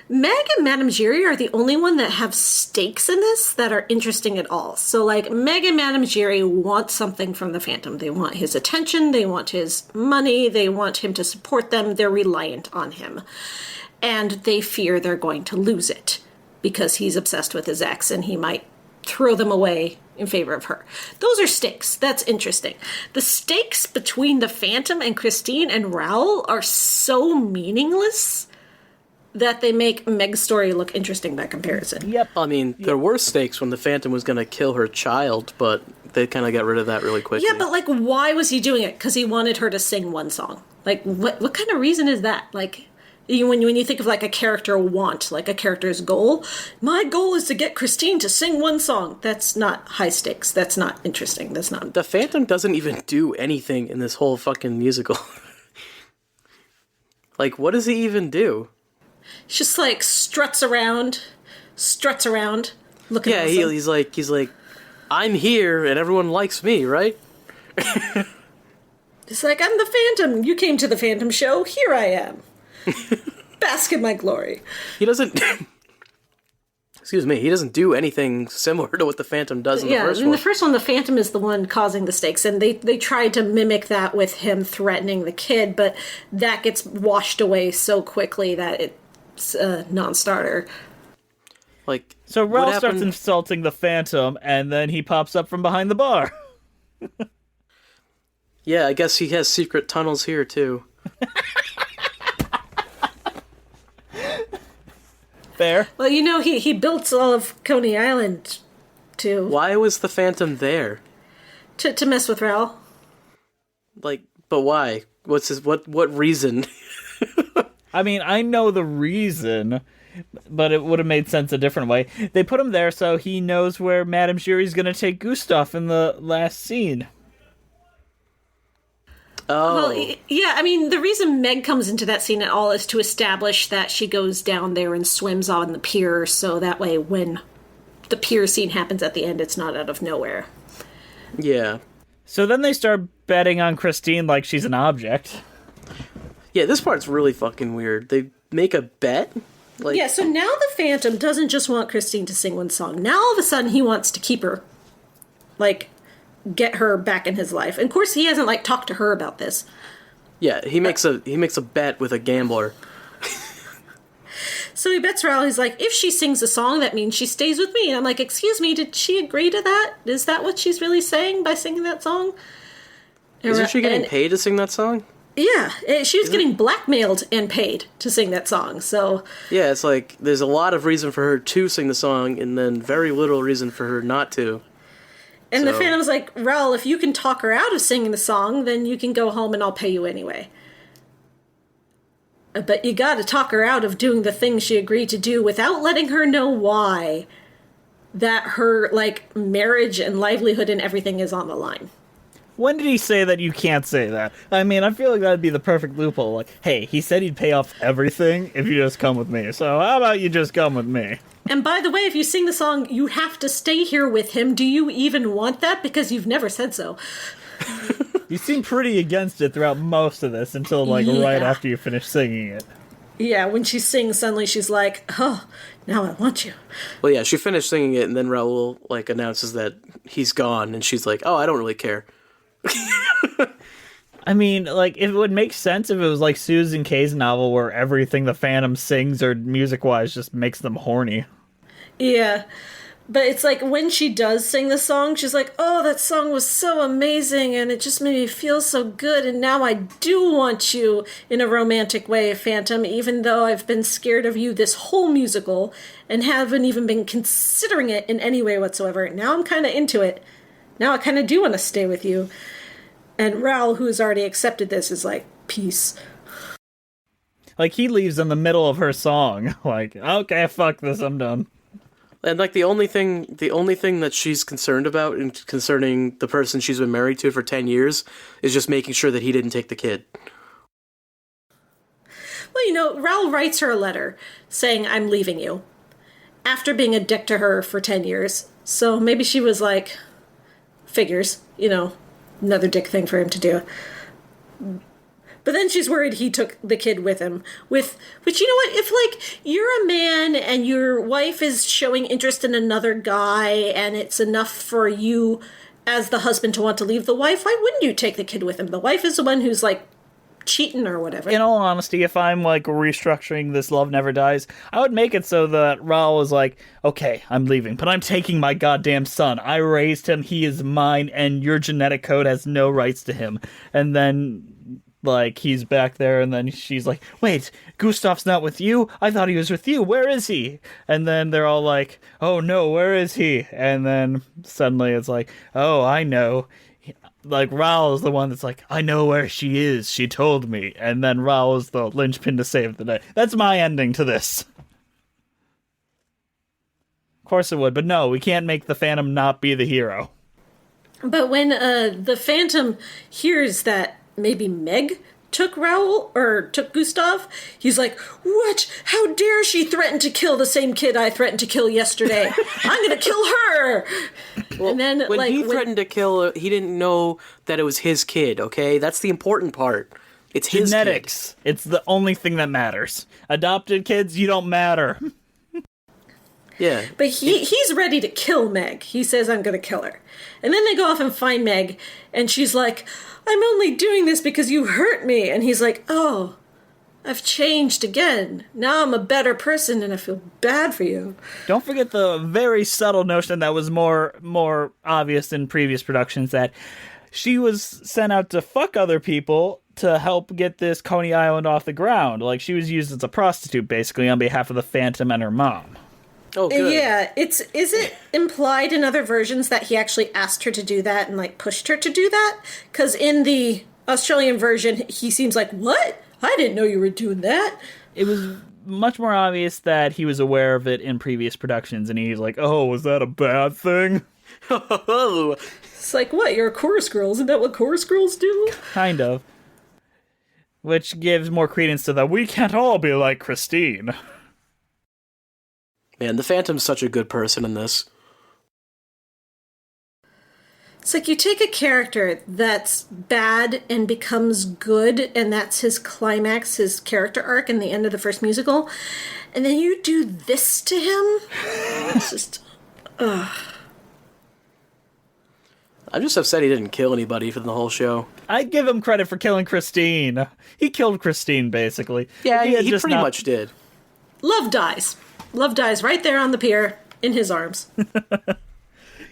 Meg and Madame Giry are the only one that have stakes in this that are interesting at all. So, like, Meg and Madame Giry want something from the Phantom. They want his attention, they want his money, they want him to support them, they're reliant on him. And they fear they're going to lose it because he's obsessed with his ex and he might throw them away in favor of her. Those are stakes. That's interesting. The stakes between the Phantom and Christine and Raoul are so meaningless that they make Meg's story look interesting by comparison. Yep. I mean, there were stakes when the Phantom was going to kill her child, but they kind of got rid of that really quickly. Yeah, but, like, why was he doing it? Because he wanted her to sing one song. Like, what kind of reason is that? Like, when you think of, like, a character want, like a character's goal, my goal is to get Christine to sing one song. That's not high stakes. That's not interesting. That's not... The Phantom doesn't even do anything in this whole fucking musical. Like, what does he even do? He just, like, struts around, looking awesome. He's like, I'm here and everyone likes me, right? It's like, I'm the Phantom. You came to the Phantom show. Here I am. Bask in my glory. He doesn't... Excuse me, he doesn't do anything similar to what the Phantom does in the first one. In the first one, the Phantom is the one causing the stakes, and they tried to mimic that with him threatening the kid, but that gets washed away so quickly that it's a non-starter. Like, so Raoul starts insulting the Phantom, and then he pops up from behind the bar. Yeah, I guess he has secret tunnels here, too. Fair. Well, you know, he built all of Coney Island to... Why was the Phantom there? To mess with Raoul. Like, but why? What's his... What reason? I mean, I know the reason, but it would have made sense a different way. They put him there so he knows where Madame Giry's going to take Gustav in the last scene. Oh. Well, yeah, I mean, the reason Meg comes into that scene at all is to establish that she goes down there and swims on the pier, so that way when the pier scene happens at the end, it's not out of nowhere. Yeah. So then they start betting on Christine like she's an object. Yeah, this part's really fucking weird. They make a bet? Like, Yeah, so now the Phantom doesn't just want Christine to sing one song. Now all of a sudden he wants to keep her. Like, get her back in his life. And of course he hasn't, like, talked to her about this. Yeah, he makes a bet with a gambler. So he bets Raoul, he's like, if she sings a song, that means she stays with me. And I'm like, excuse me, did she agree to that? Is that what she's really saying by singing that song? Isn't she getting paid to sing that song? Yeah, she was getting blackmailed and paid to sing that song, so... Yeah, it's like, there's a lot of reason for her to sing the song, and then very little reason for her not to. And the Phantom's like, Raoul, if you can talk her out of singing the song, then you can go home and I'll pay you anyway. But you gotta talk her out of doing the thing she agreed to do without letting her know why. That her, like, marriage and livelihood and everything is on the line. When did he say that you can't say that? I mean, I feel like that'd be the perfect loophole. Like, hey, he said he'd pay off everything if you just come with me. So how about you just come with me? And by the way, if you sing the song, you have to stay here with him. Do you even want that? Because you've never said so. You seem pretty against it throughout most of this until, like, right after you finish singing it. Yeah, when she sings, suddenly she's like, oh, now I want you. Well, yeah, she finished singing it, and then Raoul, like, announces that he's gone, and she's like, oh, I don't really care. I mean, like, it would make sense if it was like Susan Kay's novel where everything the Phantom sings or music-wise just makes them horny. Yeah, But it's like when she does sing the song, she's like, oh, that song was so amazing and it just made me feel so good. And now I do want you in a romantic way, Phantom, even though I've been scared of you this whole musical and haven't even been considering it in any way whatsoever. Now I'm kind of into it. Now I kind of do want to stay with you. And Raoul, who has already accepted this, is like, peace. Like, he leaves in the middle of her song. Like, okay, fuck this, I'm done. And like the only thing that she's concerned about in concerning the person she's been married to for 10 years is just making sure that he didn't take the kid. Well, Raoul writes her a letter saying, I'm leaving you, after being a dick to her for 10 years. So maybe she was like, figures, another dick thing for him to do. But then she's worried he took the kid with him. Which, you know what? If, like, you're a man and your wife is showing interest in another guy and it's enough for you as the husband to want to leave the wife, why wouldn't you take the kid with him? The wife is the one who's, like, cheating or whatever. In all honesty, if I'm, like, restructuring this Love Never Dies, I would make it so that Raoul is like, okay, I'm leaving, but I'm taking my goddamn son. I raised him, he is mine, and your genetic code has no rights to him. And then, like, he's back there, and then she's like, wait, Gustav's not with you? I thought he was with you. Where is he? And then they're all like, oh no, where is he? And then suddenly it's like, oh, I know. Like, Raoul is the one that's like, I know where she is. She told me. And then Raoul is the linchpin to save the day. That's my ending to this. Of course it would, but no, we can't make the Phantom not be the hero. But when the Phantom hears that maybe Meg took Raoul, or took Gustav, he's like, what? How dare she threaten to kill the same kid I threatened to kill yesterday? I'm gonna kill her! Well, and then, when he threatened to kill, he didn't know that it was his kid, okay? That's the important part. It's his genetics. Kid. It's the only thing that matters. Adopted kids, you don't matter. Yeah. But he's ready to kill Meg. He says, I'm gonna kill her. And then they go off and find Meg, and she's like, I'm only doing this because you hurt me. And he's like, oh, I've changed again. Now I'm a better person and I feel bad for you. Don't forget the very subtle notion that was more obvious in previous productions, that she was sent out to fuck other people to help get this Coney Island off the ground. Like, she was used as a prostitute, basically, on behalf of the Phantom and her mom. Oh, good. Yeah, is it implied in other versions that he actually asked her to do that and, like, pushed her to do that? Because in the Australian version, he seems like, what? I didn't know you were doing that. It was much more obvious that he was aware of it in previous productions, and he's like, oh, was that a bad thing? It's like, what? You're a chorus girl. Isn't that what chorus girls do? Kind of. Which gives more credence to the, we can't all be like Christine. Man, the Phantom's such a good person in this. It's like you take a character that's bad and becomes good, and that's his climax, his character arc in the end of the first musical, and then you do this to him? It's just, ugh. I'm just upset he didn't kill anybody for the whole show. I'd give him credit for killing Christine. He killed Christine, basically. Yeah, If he pretty much did. Love dies. Love dies right there on the pier, in his arms.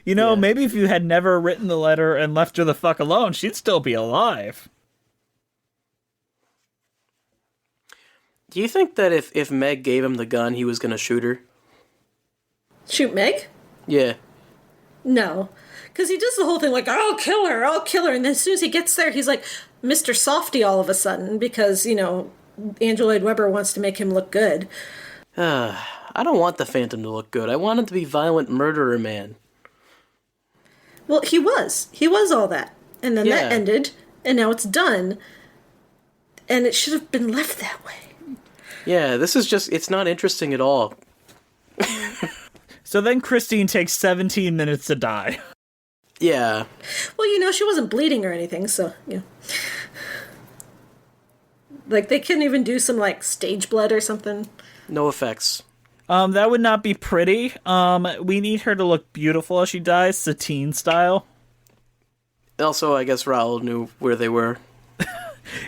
You know, maybe if you had never written the letter and left her the fuck alone, she'd still be alive. Do you think that if Meg gave him the gun, he was going to shoot her? Shoot Meg? Yeah. No. Because he does the whole thing like, I'll kill her. And then as soon as he gets there, he's like Mr. Softy all of a sudden because, Andrew Lloyd Webber wants to make him look good. I don't want the Phantom to look good. I want him to be violent murderer man. Well, he was. He was all that. And then that ended, and now it's done. And it should have been left that way. Yeah, this is just, it's not interesting at all. So then Christine takes 17 minutes to die. Yeah. Well, she wasn't bleeding or anything, so, Like, they couldn't even do some, like, stage blood or something. No effects. That would not be pretty. We need her to look beautiful as she dies, Satine style. Also, I guess Raoul knew where they were.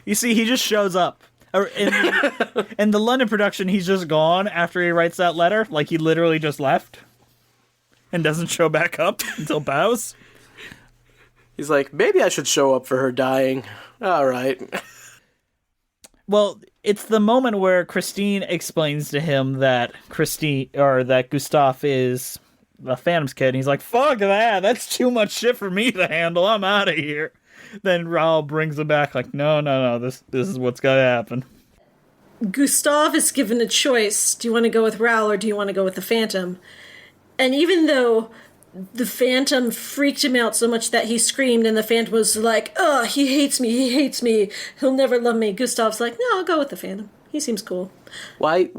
You see, he just shows up. In the London production, he's just gone after he writes that letter. Like, he literally just left. and doesn't show back up until bows. He's like, maybe I should show up for her dying. All right. Well, it's the moment where Christine explains to him that that Gustav is the Phantom's kid, and he's like, fuck that, that's too much shit for me to handle, I'm out of here. Then Raoul brings him back like, no, this is what's gotta happen. Gustav is given a choice. Do you want to go with Raoul or do you want to go with the Phantom? And even though the Phantom freaked him out so much that he screamed, and the Phantom was like, oh, he hates me, he'll never love me. Gustav's like, no, I'll go with the Phantom. He seems cool. Why?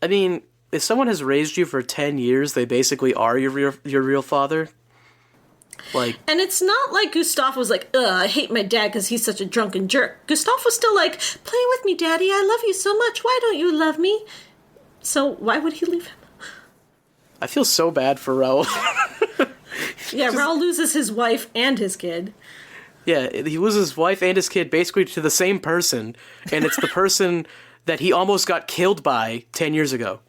I mean, if someone has raised you for 10 years, they basically are your real father. Like, and it's not like Gustav was like, ugh, I hate my dad because he's such a drunken jerk. Gustav was still like, play with me, Daddy, I love you so much, why don't you love me? So why would he leave him? I feel so bad for Raoul. Yeah, Raoul loses his wife and his kid. Yeah, he loses his wife and his kid basically to the same person, and it's the person that he almost got killed by 10 years ago.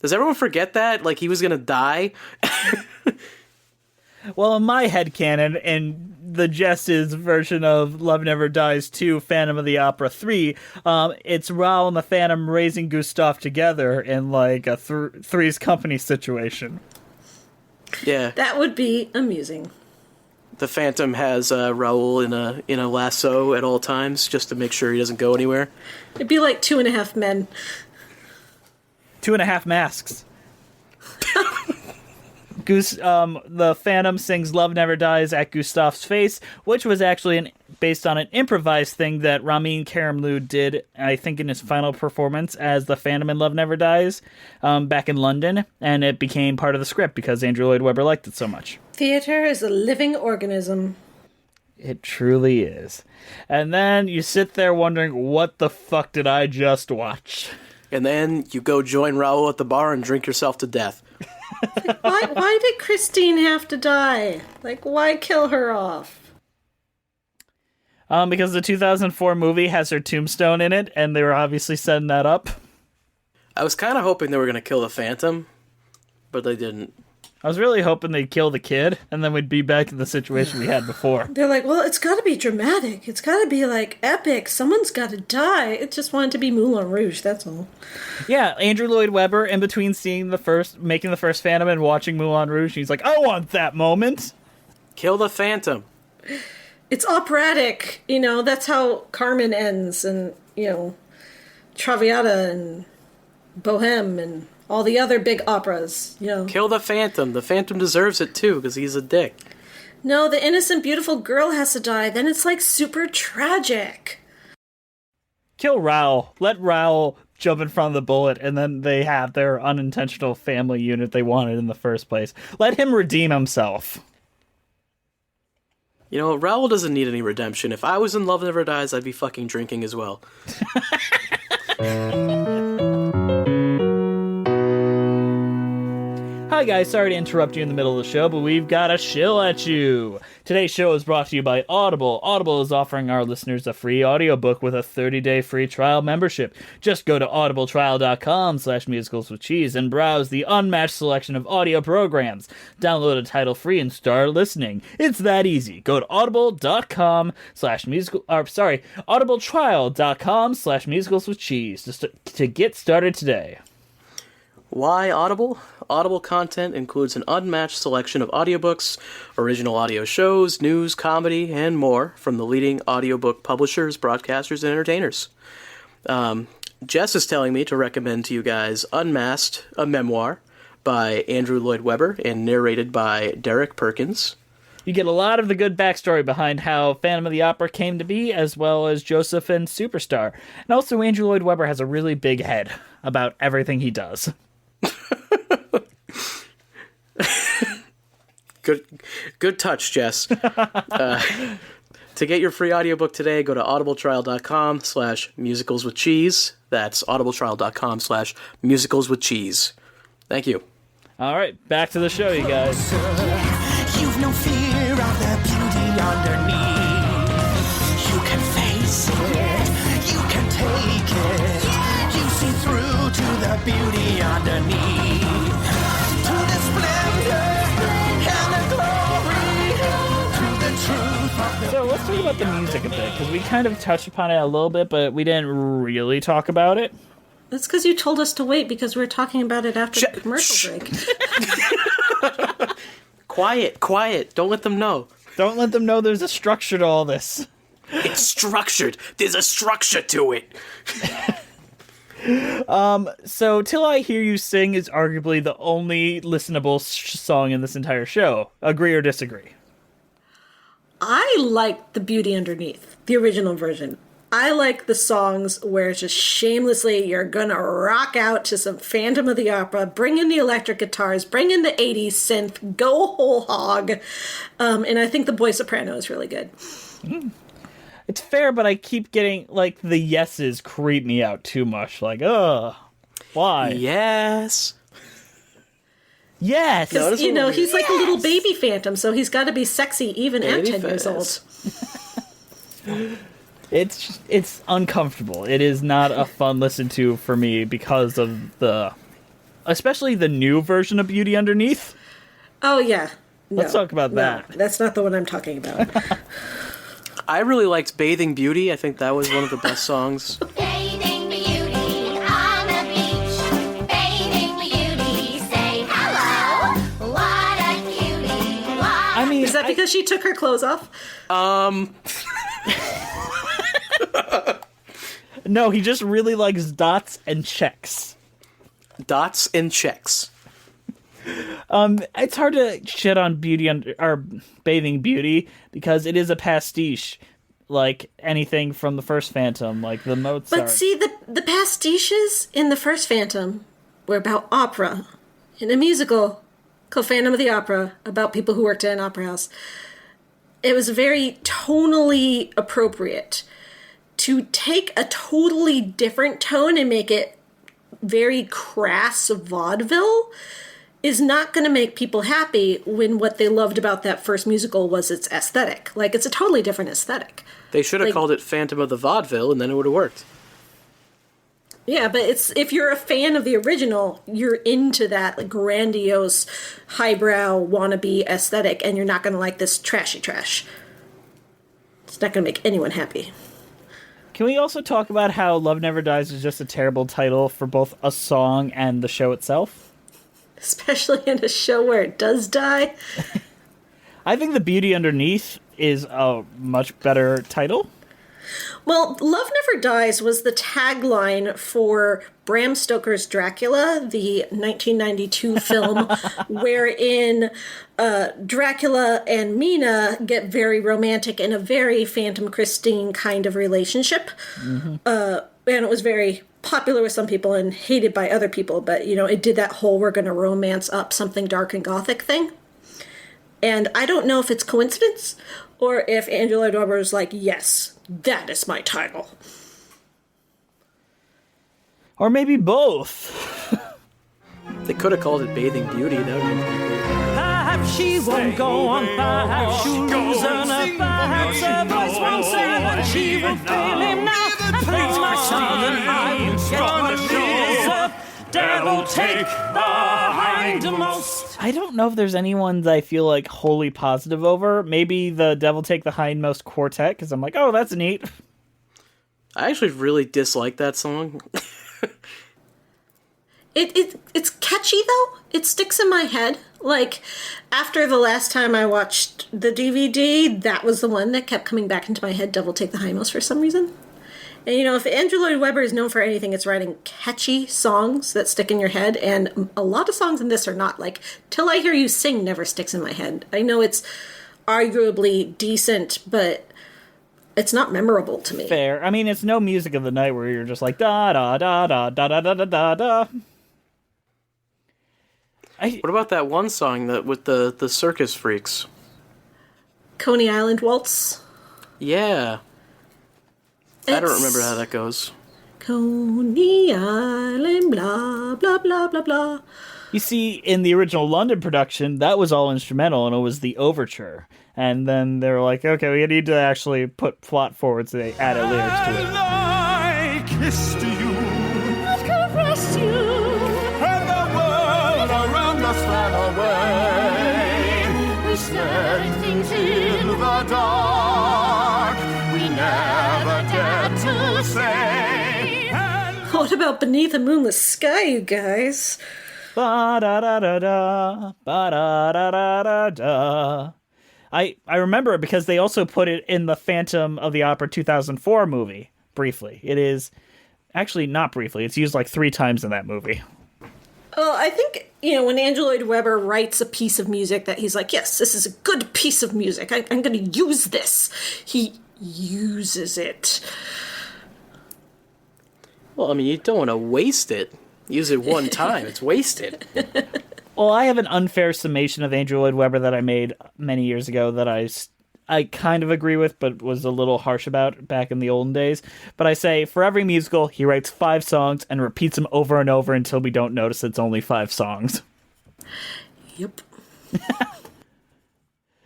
Does everyone forget that? Like, he was gonna die? Well, in my headcanon, and the Jess's version of Love Never Dies 2, Phantom of the Opera 3, it's Raoul and the Phantom raising Gustav together in, like, a Three's Company situation. Yeah. That would be amusing. The Phantom has Raoul in a lasso at all times, just to make sure he doesn't go anywhere. It'd be like 2.5 Men. 2.5 Masks. The Phantom sings Love Never Dies at Gustav's face, which was actually based on an improvised thing that Ramin Karimloo did, I think, in his final performance as the Phantom in Love Never Dies back in London, and it became part of the script because Andrew Lloyd Webber liked it so much. Theater is a living organism. It truly is. And then you sit there wondering, what the fuck did I just watch? And then you go join Raoul at the bar and drink yourself to death. Why did Christine have to die? Like, why kill her off? Because the 2004 movie has her tombstone in it, and they were obviously setting that up. I was kind of hoping they were going to kill the Phantom, but they didn't. I was really hoping they'd kill the kid, and then we'd be back in the situation we had before. They're like, well, it's got to be dramatic. It's got to be, like, epic. Someone's got to die. It just wanted to be Moulin Rouge, that's all. Yeah, Andrew Lloyd Webber, in between making the first Phantom and watching Moulin Rouge, he's like, I want that moment. Kill the Phantom. It's operatic. You know, that's how Carmen ends, and, you know, Traviata and Bohème and all the other big operas, you know. Kill the Phantom. The Phantom deserves it, too, because he's a dick. No, the innocent, beautiful girl has to die. Then it's, like, super tragic. Kill Raoul. Let Raoul jump in front of the bullet, and then they have their unintentional family unit they wanted in the first place. Let him redeem himself. You know, Raoul doesn't need any redemption. If I was in Love Never Dies, I'd be fucking drinking as well. Hi guys, sorry to interrupt you in the middle of the show, but we've got a shill at you. Today's show is brought to you by Audible. Audible is offering our listeners a free audiobook with a 30-day free trial membership. Just go to audibletrial.com/musicalswithcheese and browse the unmatched selection of audio programs. Download a title free and start listening. It's that easy. Go to audibletrial.com/musicalswithcheese just to get started today. Why Audible? Audible content includes an unmatched selection of audiobooks, original audio shows, news, comedy, and more from the leading audiobook publishers, broadcasters, and entertainers. Jess is telling me to recommend to you guys Unmasked, a memoir by Andrew Lloyd Webber and narrated by Derek Perkins. You get a lot of the good backstory behind how Phantom of the Opera came to be, as well as Joseph and Superstar. And also, Andrew Lloyd Webber has a really big head about everything he does. Good touch, Jess. To get your free audiobook today, go to audibletrial.com/musicalswithcheese. That's audibletrial.com/musicalswithcheese. Thank you. All right, back to the show, you guys. You've no fear of the beauty underneath. You can face it, you can take it. You see through to the beauty underneath. To about the music a bit, because we kind of touched upon it a little bit, but we didn't really talk about it. That's because you told us to wait because we were talking about it after the commercial break. Quiet. Don't let them know. Don't let them know there's a structure to all this. It's structured. There's a structure to it. So, Till I Hear You Sing is arguably the only listenable song in this entire show. Agree or disagree? I like the Beauty Underneath, the original version. I like the songs where it's just shamelessly you're gonna rock out to some Phantom of the Opera, bring in the electric guitars, bring in the 80s synth, go whole hog. And I think the boy soprano is really good. It's fair, but I keep getting, like, the yeses creep me out too much. Like, ugh, why? Yes. Yes! Because, he's like a little baby Phantom, so he's got to be sexy even at Baby 10 years old. It's uncomfortable. It is not a fun listen to for me because of especially the new version of Beauty Underneath. Oh, yeah. No, Let's talk about that. That's not the one I'm talking about. I really liked Bathing Beauty. I think that was one of the best songs. Bathing beauty on the beach. Bathing beauty, say hello. What a cutie. What I mean, Is that because she took her clothes off? No, he just really likes dots and checks. Dots and checks. It's hard to shit on Bathing Beauty because it is a pastiche, like anything from the first Phantom, like the Mozart. But see, the pastiches in the first Phantom were about opera. In a musical called Phantom of the Opera, about people who worked at an opera house, it was very tonally appropriate. To take a totally different tone and make it very crass vaudeville is not going to make people happy when what they loved about that first musical was its aesthetic. Like, it's a totally different aesthetic. They should have called it Phantom of the Vaudeville, and then it would have worked. Yeah, but if you're a fan of the original, you're into that like grandiose, highbrow, wannabe aesthetic, and you're not going to like this trashy trash. It's not going to make anyone happy. Can we also talk about how Love Never Dies is just a terrible title for both a song and the show itself? Especially in a show where it does die. I think The Beauty Underneath is a much better title. Well, Love Never Dies was the tagline for Bram Stoker's Dracula, the 1992 film, wherein Dracula and Mina get very romantic in a very Phantom Christine kind of relationship. Mm-hmm. And it was very popular with some people and hated by other people, but, it did that whole we're going to romance up something dark and gothic thing. And I don't know if it's coincidence or if Andrew Lloyd Webber was like, yes, that is my title. Or maybe both. They could have called it Bathing Beauty. That would have been pretty cool. Perhaps she won't go on, perhaps she'll lose her, perhaps her voice won't sing, and she will fail him now. And please, my son, and I will get what she deserves. Devil take the hindmost. I don't know if there's anyone that I feel like wholly positive over. Maybe the Devil Take the Hindmost quartet, because I'm like, oh, that's neat. I actually really dislike that song. It's catchy, though. It sticks in my head. Like, after the last time I watched the DVD, that was the one that kept coming back into my head, Devil Take the Hindmost, for some reason. And, if Andrew Lloyd Webber is known for anything, it's writing catchy songs that stick in your head, and a lot of songs in this are not. Like, Till I Hear You Sing never sticks in my head. I know it's arguably decent, but it's not memorable to me. Fair. I mean, it's no Music of the Night where you're just like, da-da-da-da-da-da-da-da-da. What about that one song with the circus freaks? Coney Island Waltz. Yeah. I don't remember how that goes. Coney Island, blah, blah, blah, blah, blah. You see, in the original London production, that was all instrumental, and it was the overture. And then they were like, okay, we need to actually put plot forward, so they added lyrics to it. I kissed you, I've caressed you. and the world around us ran away. We said things In in the dark, What about Beneath a Moonless Sky, you guys? Ba-da-da-da-da, ba-da-da-da-da-da. I remember it because they also put it in the Phantom of the Opera 2004 movie, briefly. It is... Actually, not briefly. It's used like 3 times in that movie. Well, I think, when Andrew Lloyd Webber writes a piece of music that he's like, yes, this is a good piece of music. I'm going to use this. He uses it. Well, I mean, you don't want to waste it. Use it one time. It's wasted. Well, I have an unfair summation of Andrew Lloyd Webber that I made many years ago that I kind of agree with, but was a little harsh about back in the olden days. But I say, for every musical, he writes 5 songs and repeats them over and over until we don't notice it's only 5 songs. Yep.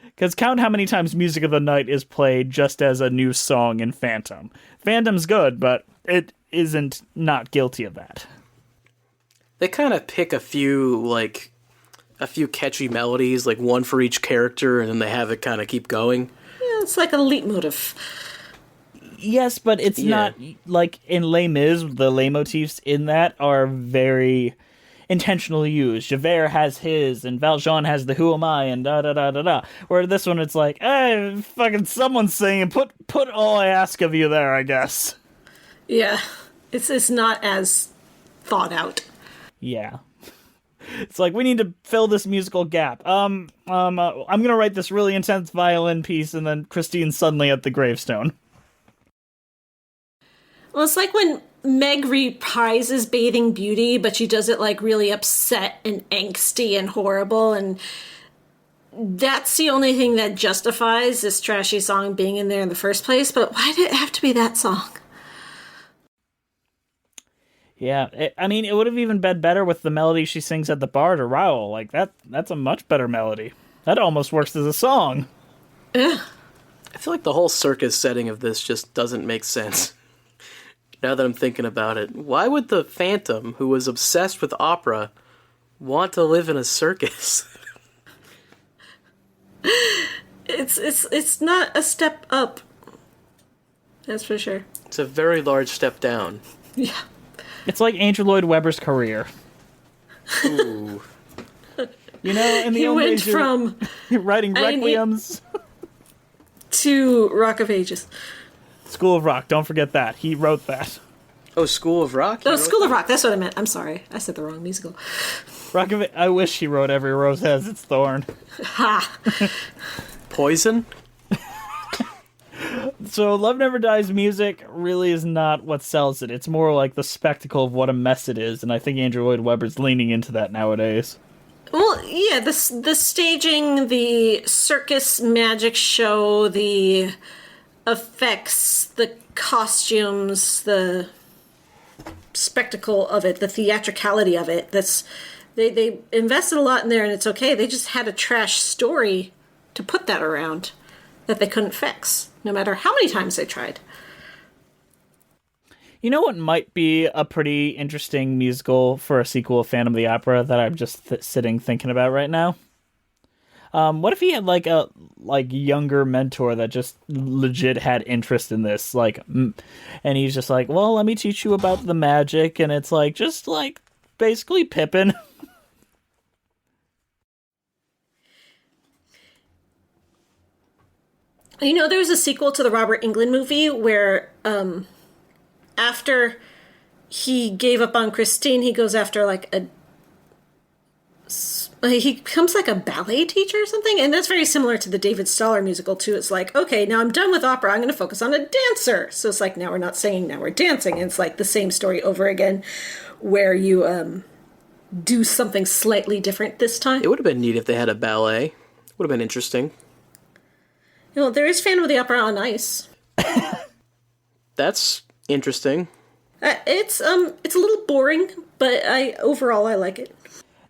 Because count how many times Music of the Night is played just as a new song in Phantom. Phantom's good, but it isn't not guilty of that. They kind of pick a few catchy melodies, like one for each character, and then they have it kind of keep going. Yeah, it's like a leitmotif. Yes, but it's not like in Les Mis, the leitmotifs in that are very intentionally used. Javert has his, and Valjean has the Who Am I, and da-da-da-da-da. Where this one, it's like, hey, fucking someone's singing, put all I ask of you there, I guess. Yeah, it's not as thought out. Yeah. It's like, we need to fill this musical gap. I'm gonna write this really intense violin piece, and then Christine's suddenly at the gravestone. Well, it's like when Meg reprises Bathing Beauty, but she does it like really upset and angsty and horrible, and that's the only thing that justifies this trashy song being in there in the first place. But why did it have to be that song? Yeah, it would have even been better with the melody she sings at the bar to Raoul. Like, that's a much better melody. That almost works as a song. I feel like the whole circus setting of this just doesn't make sense. Now that I'm thinking about it. Why would the Phantom, who was obsessed with opera, want to live in a circus? It's not a step up. That's for sure. It's a very large step down. Yeah. It's like Andrew Lloyd Webber's career. Ooh. In the He old went days, from writing requiems. to Rock of Ages. School of Rock, don't forget that. He wrote that. Oh, School of Rock? Oh, School of Rock, that's what I meant. I'm sorry. I said the wrong musical. I wish he wrote Every Rose Has Its Thorn. Ha! Poison? So Love Never Dies music really is not what sells it. It's more like the spectacle of what a mess it is, and I think Andrew Lloyd Webber's leaning into that nowadays. Well, yeah, the staging, the circus magic show, the effects, the costumes, the spectacle of it, the theatricality of it. They invested a lot in there, and it's okay. They just had a trash story to put that around that they couldn't fix, no matter how many times they tried. You know what might be a pretty interesting musical for a sequel of Phantom of the Opera that I'm just sitting thinking about right now? What if he had like a younger mentor that just legit had interest in this, and he's just like, well, let me teach you about the magic, and it's like just like basically Pippin. There was a sequel to the Robert Englund movie where after he gave up on Christine, he goes after he becomes like a ballet teacher or something, and that's very similar to the David Stoller musical too. It's like, okay, now I'm done with opera, I'm going to focus on a dancer. So it's like, now we're not singing, now we're dancing, and it's like the same story over again, where you do something slightly different this time. It would have been neat if they had a ballet. Would have been interesting. There is Phantom of the Opera on Ice. That's interesting. It's a little boring, but overall I like it.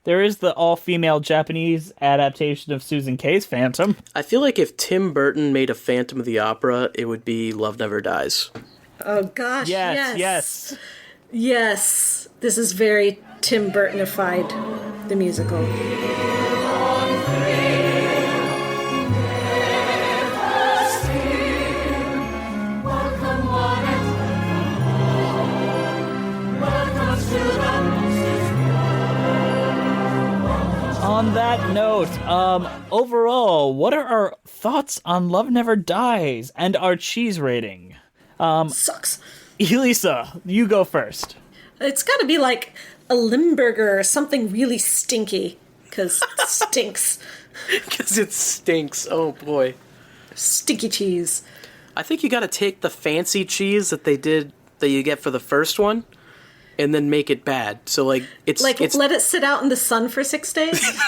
There is the all-female Japanese adaptation of Susan Kay's Phantom. I feel like if Tim Burton made a Phantom of the Opera, it would be Love Never Dies. Oh gosh, yes. Yes. This is very Tim Burtonified, the musical. Welcome one and all. On that note, overall, what are our thoughts on Love Never Dies and our cheese rating? Sucks. Elisa, you go first. It's got to be like a Limburger or something really stinky, because it stinks. Because it stinks. Oh, boy. Stinky cheese. I think you gotta take the fancy cheese that you get for the first one, and then make it bad. So, like, it's... Let it sit out in the sun for 6 days?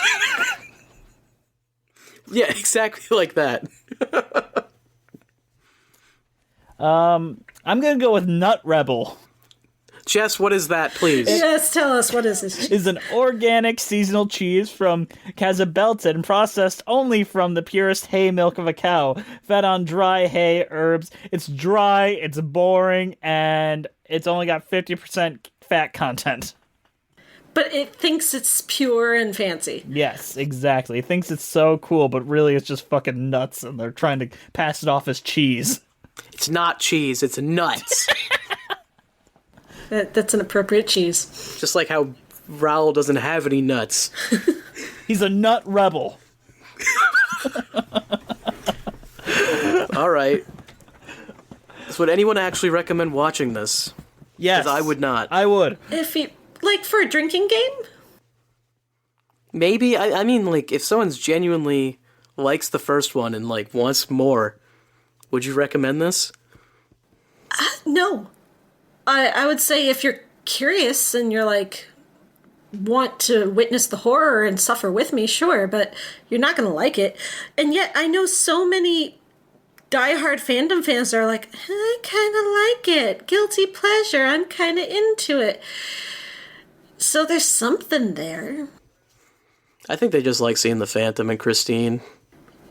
Yeah, exactly like that. I'm gonna go with Nut Rebel. Jess, what is that, please? Yes, tell us, what is this? Is an organic seasonal cheese from Casabelton, processed only from the purest hay milk of a cow, fed on dry hay herbs. It's dry, it's boring, and it's only got 50% fat content. But it thinks it's pure and fancy. Yes, exactly. It thinks it's so cool, but really it's just fucking nuts, and they're trying to pass it off as cheese. It's not cheese, it's nuts. That's an appropriate cheese. Just like how Raoul doesn't have any nuts. He's a nut rebel. All right. So would anyone actually recommend watching this? Yes. 'Cause I would not. I would. If you, like, for a drinking game? Maybe. I mean, like, if someone's genuinely likes the first one and, like, wants more, would you recommend this? No. I would say if you're curious and you're like, want to witness the horror and suffer with me, sure, but you're not going to like it. And yet I know so many diehard fandom fans that are like, I kind of like it. Guilty pleasure. I'm kind of into it. So there's something there. I think they just like seeing the Phantom and Christine.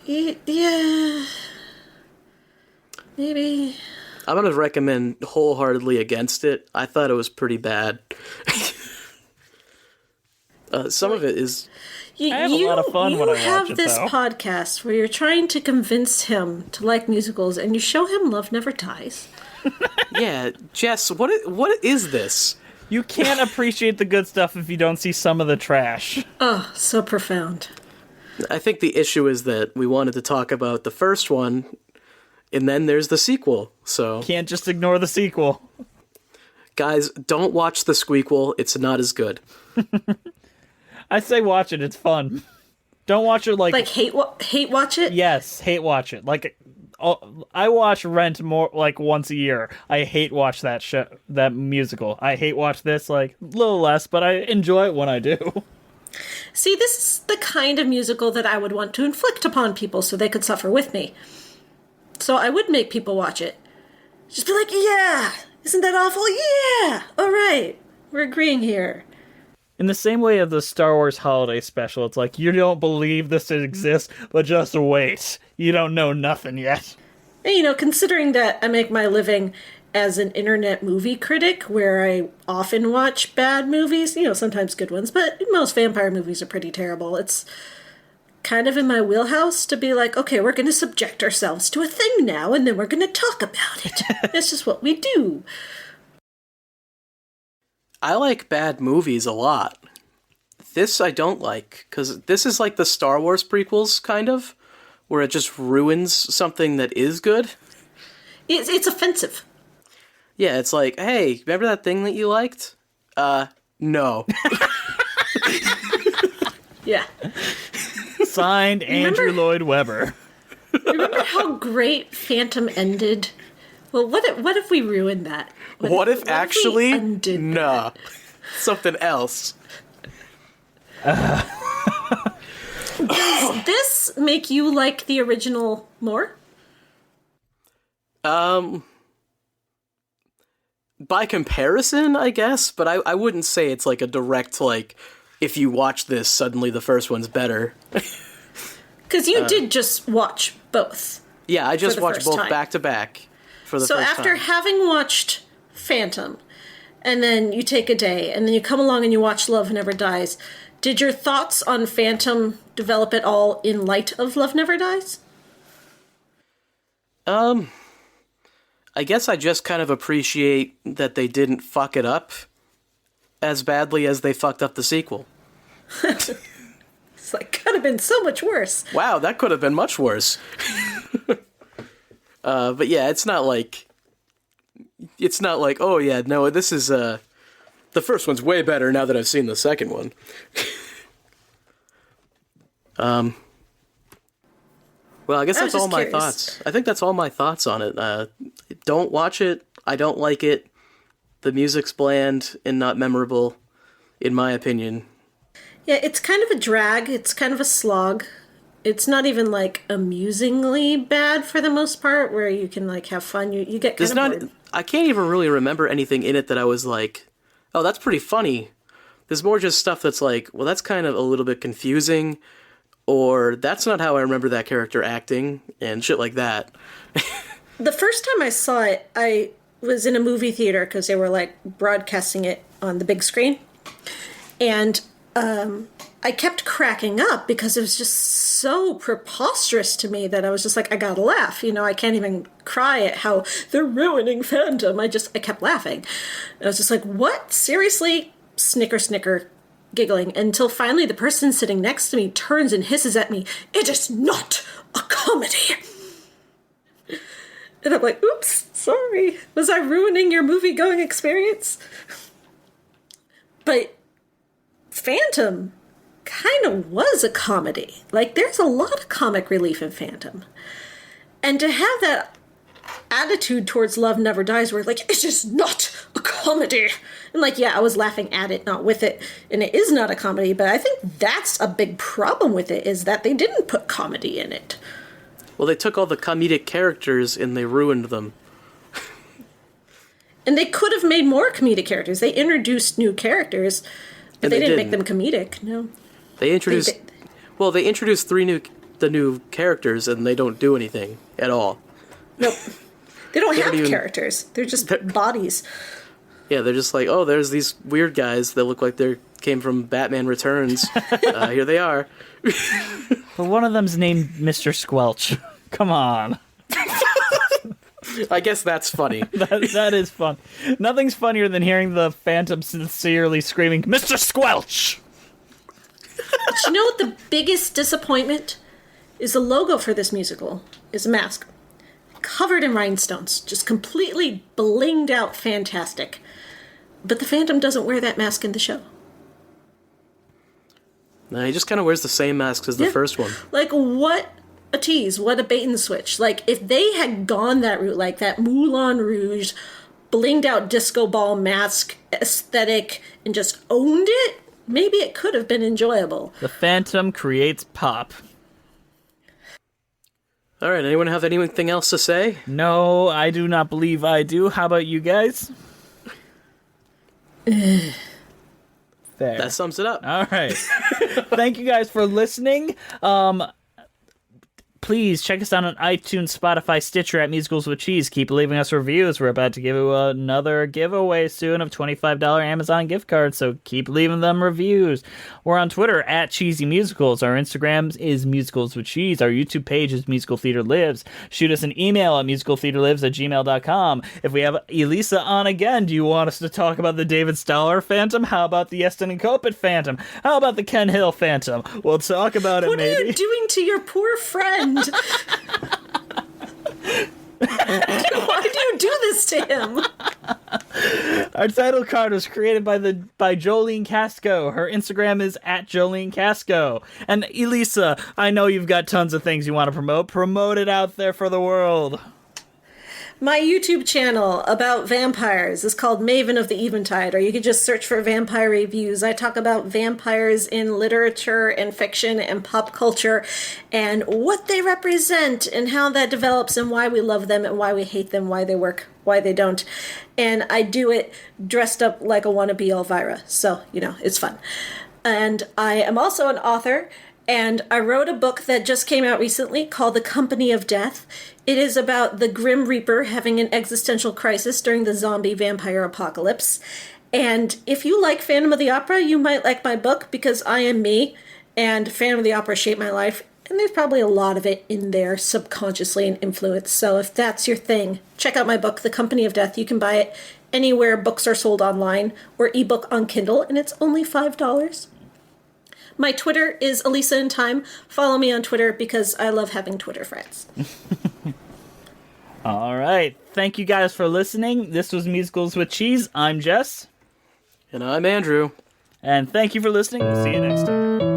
Yeah. Maybe. I'm going to recommend wholeheartedly against it. I thought it was pretty bad. Some of it is... I have a lot of fun when I watch You have it, this though. podcast where you're trying to convince him to like musicals, and you show him Love Never Dies. Yeah, Jess, what is this? You can't appreciate the good stuff if you don't see some of the trash. Oh, so profound. I think the issue is that we wanted to talk about the first one, and then there's the sequel, so... Can't just ignore the sequel. Guys, don't watch the squeakquel. It's not as good. I say watch it, it's fun. Don't watch it like... Like, hate watch it? Yes, hate watch it. Like, I watch Rent more like once a year. I hate watch that show, that musical. I hate watch this like a little less, but I enjoy it when I do. See, this is the kind of musical that I would want to inflict upon people so they could suffer with me. So I would make people watch it. Just be like, yeah, isn't that awful? Yeah, all right, we're agreeing here. In the same way of the Star Wars holiday special, it's like, you don't believe this exists, but just wait. You don't know nothing yet. And, you know, considering that I make my living as an internet movie critic, where I often watch bad movies, you know, sometimes good ones, but most vampire movies are pretty terrible. It's kind of in my wheelhouse to be like, okay, we're going to subject ourselves to a thing now, and then we're going to talk about it. That's just what we do. I like bad movies a lot. This I don't like, because this is like the Star Wars prequels, kind of, where it just ruins something that is good. It's offensive. Yeah, it's like, hey, remember that thing that you liked? No. Yeah. Signed, Andrew Lloyd Webber. Remember how great Phantom ended? Well, what if we ruined that? What if we actually? undid Nah. Something else. Does this make you like the original more? By comparison, I guess, but I wouldn't say it's like a direct, like, if you watch this, suddenly the first one's better. Because you did just watch both. Yeah, I just the watched first both time. back to back for the So first after time. having watched Phantom, and then you take a day, and then you come along and you watch Love Never Dies, did your thoughts on Phantom develop at all in light of Love Never Dies? I guess I just kind of appreciate that they didn't fuck it up as badly as they fucked up the sequel. It's like, could have been so much worse. Wow, that could have been much worse. But yeah, it's not like, oh yeah, no, this is, the first one's way better now that I've seen the second one. Well, I guess that's all my thoughts. I think that's all my thoughts on it. Don't watch it. I don't like it. The music's bland and not memorable, in my opinion. Yeah, it's kind of a drag. It's kind of a slog. It's not even, like, amusingly bad for the most part, where you can, like, have fun. You get kind of bored. I can't even really remember anything in it that I was like, oh, that's pretty funny. There's more just stuff that's like, well, that's kind of a little bit confusing, or that's not how I remember that character acting, and shit like that. The first time I saw it, I was in a movie theater because they were, like, broadcasting it on the big screen. And I kept cracking up because it was just so preposterous to me that I was just like, I gotta laugh. You know, I can't even cry at how they're ruining fandom. I kept laughing. I was just like, what? Seriously? Snicker, snicker, giggling. Until finally the person sitting next to me turns and hisses at me, "It is not a comedy." And I'm like, oops, sorry. Was I ruining your movie-going experience? But Phantom kind of was a comedy. Like, there's a lot of comic relief in Phantom. And to have that attitude towards Love Never Dies where, like, it's just not a comedy. And, like, yeah, I was laughing at it, not with it. And it is not a comedy, but I think that's a big problem with it, is that they didn't put comedy in it. Well, they took all the comedic characters and they ruined them. And they could have made more comedic characters. They introduced new characters, but they didn't make them comedic, no. They introduced the new characters, and they don't do anything at all. Nope. They don't have characters. They're just bodies. Yeah, they're just like, oh, there's these weird guys that look like they came from Batman Returns. Here they are. But one of them's named Mr. Squelch. Come on. I guess that's funny. That is fun. Nothing's funnier than hearing the Phantom sincerely screaming, "Mr. Squelch!" But you know what the biggest disappointment is? The logo for this musical is a mask covered in rhinestones, just completely blinged out fantastic. But the Phantom doesn't wear that mask in the show. No, he just kind of wears the same masks as the first one. Like, what a tease, what a bait and switch. Like, if they had gone that route, like that Moulin Rouge, blinged out disco ball mask aesthetic, and just owned it, maybe it could have been enjoyable. The Phantom creates pop. All right, anyone have anything else to say? No, I do not believe I do. How about you guys? There. That sums it up. All right. Thank you guys for listening. Please check us out on iTunes, Spotify, Stitcher at Musicals with Cheese. Keep leaving us reviews. We're about to give you another giveaway soon of $25 Amazon gift cards, so keep leaving them reviews. We're on Twitter at Cheesy Musicals. Our Instagram is Musicals with Cheese. Our YouTube page is Musical Theater Lives. Shoot us an email at musicaltheaterlives@gmail.com. If we have Elisa on again, do you want us to talk about the David Stoller Phantom? How about the Eston and Copit Phantom? How about the Ken Hill Phantom? We'll talk about it, What maybe. are you doing to your poor friend? Why do you do this to him? Our title card was created by Jolene Casco. Her Instagram is at Jolene Casco. And Elisa, I know you've got tons of things you want to promote. Promote it out there for the world. My YouTube channel about vampires is called Maven of the Eventide, or you could just search for vampire reviews. I talk about vampires in literature and fiction and pop culture and what they represent and how that develops and why we love them and why we hate them, why they work, why they don't. And I do it dressed up like a wannabe Elvira. So, it's fun. And I am also an author, and I wrote a book that just came out recently called The Company of Death. It is about the Grim Reaper having an existential crisis during the zombie vampire apocalypse. And if you like Phantom of the Opera, you might like my book because I am me, and Phantom of the Opera shaped my life. And there's probably a lot of it in there subconsciously and influenced. So if that's your thing, check out my book, The Company of Death. You can buy it anywhere books are sold online or ebook on Kindle, and it's only $5. My Twitter is Elisa in Time. Follow me on Twitter because I love having Twitter friends. All right. Thank you guys for listening. This was Musicals with Cheese. I'm Jess. And I'm Andrew. And thank you for listening. We'll see you next time.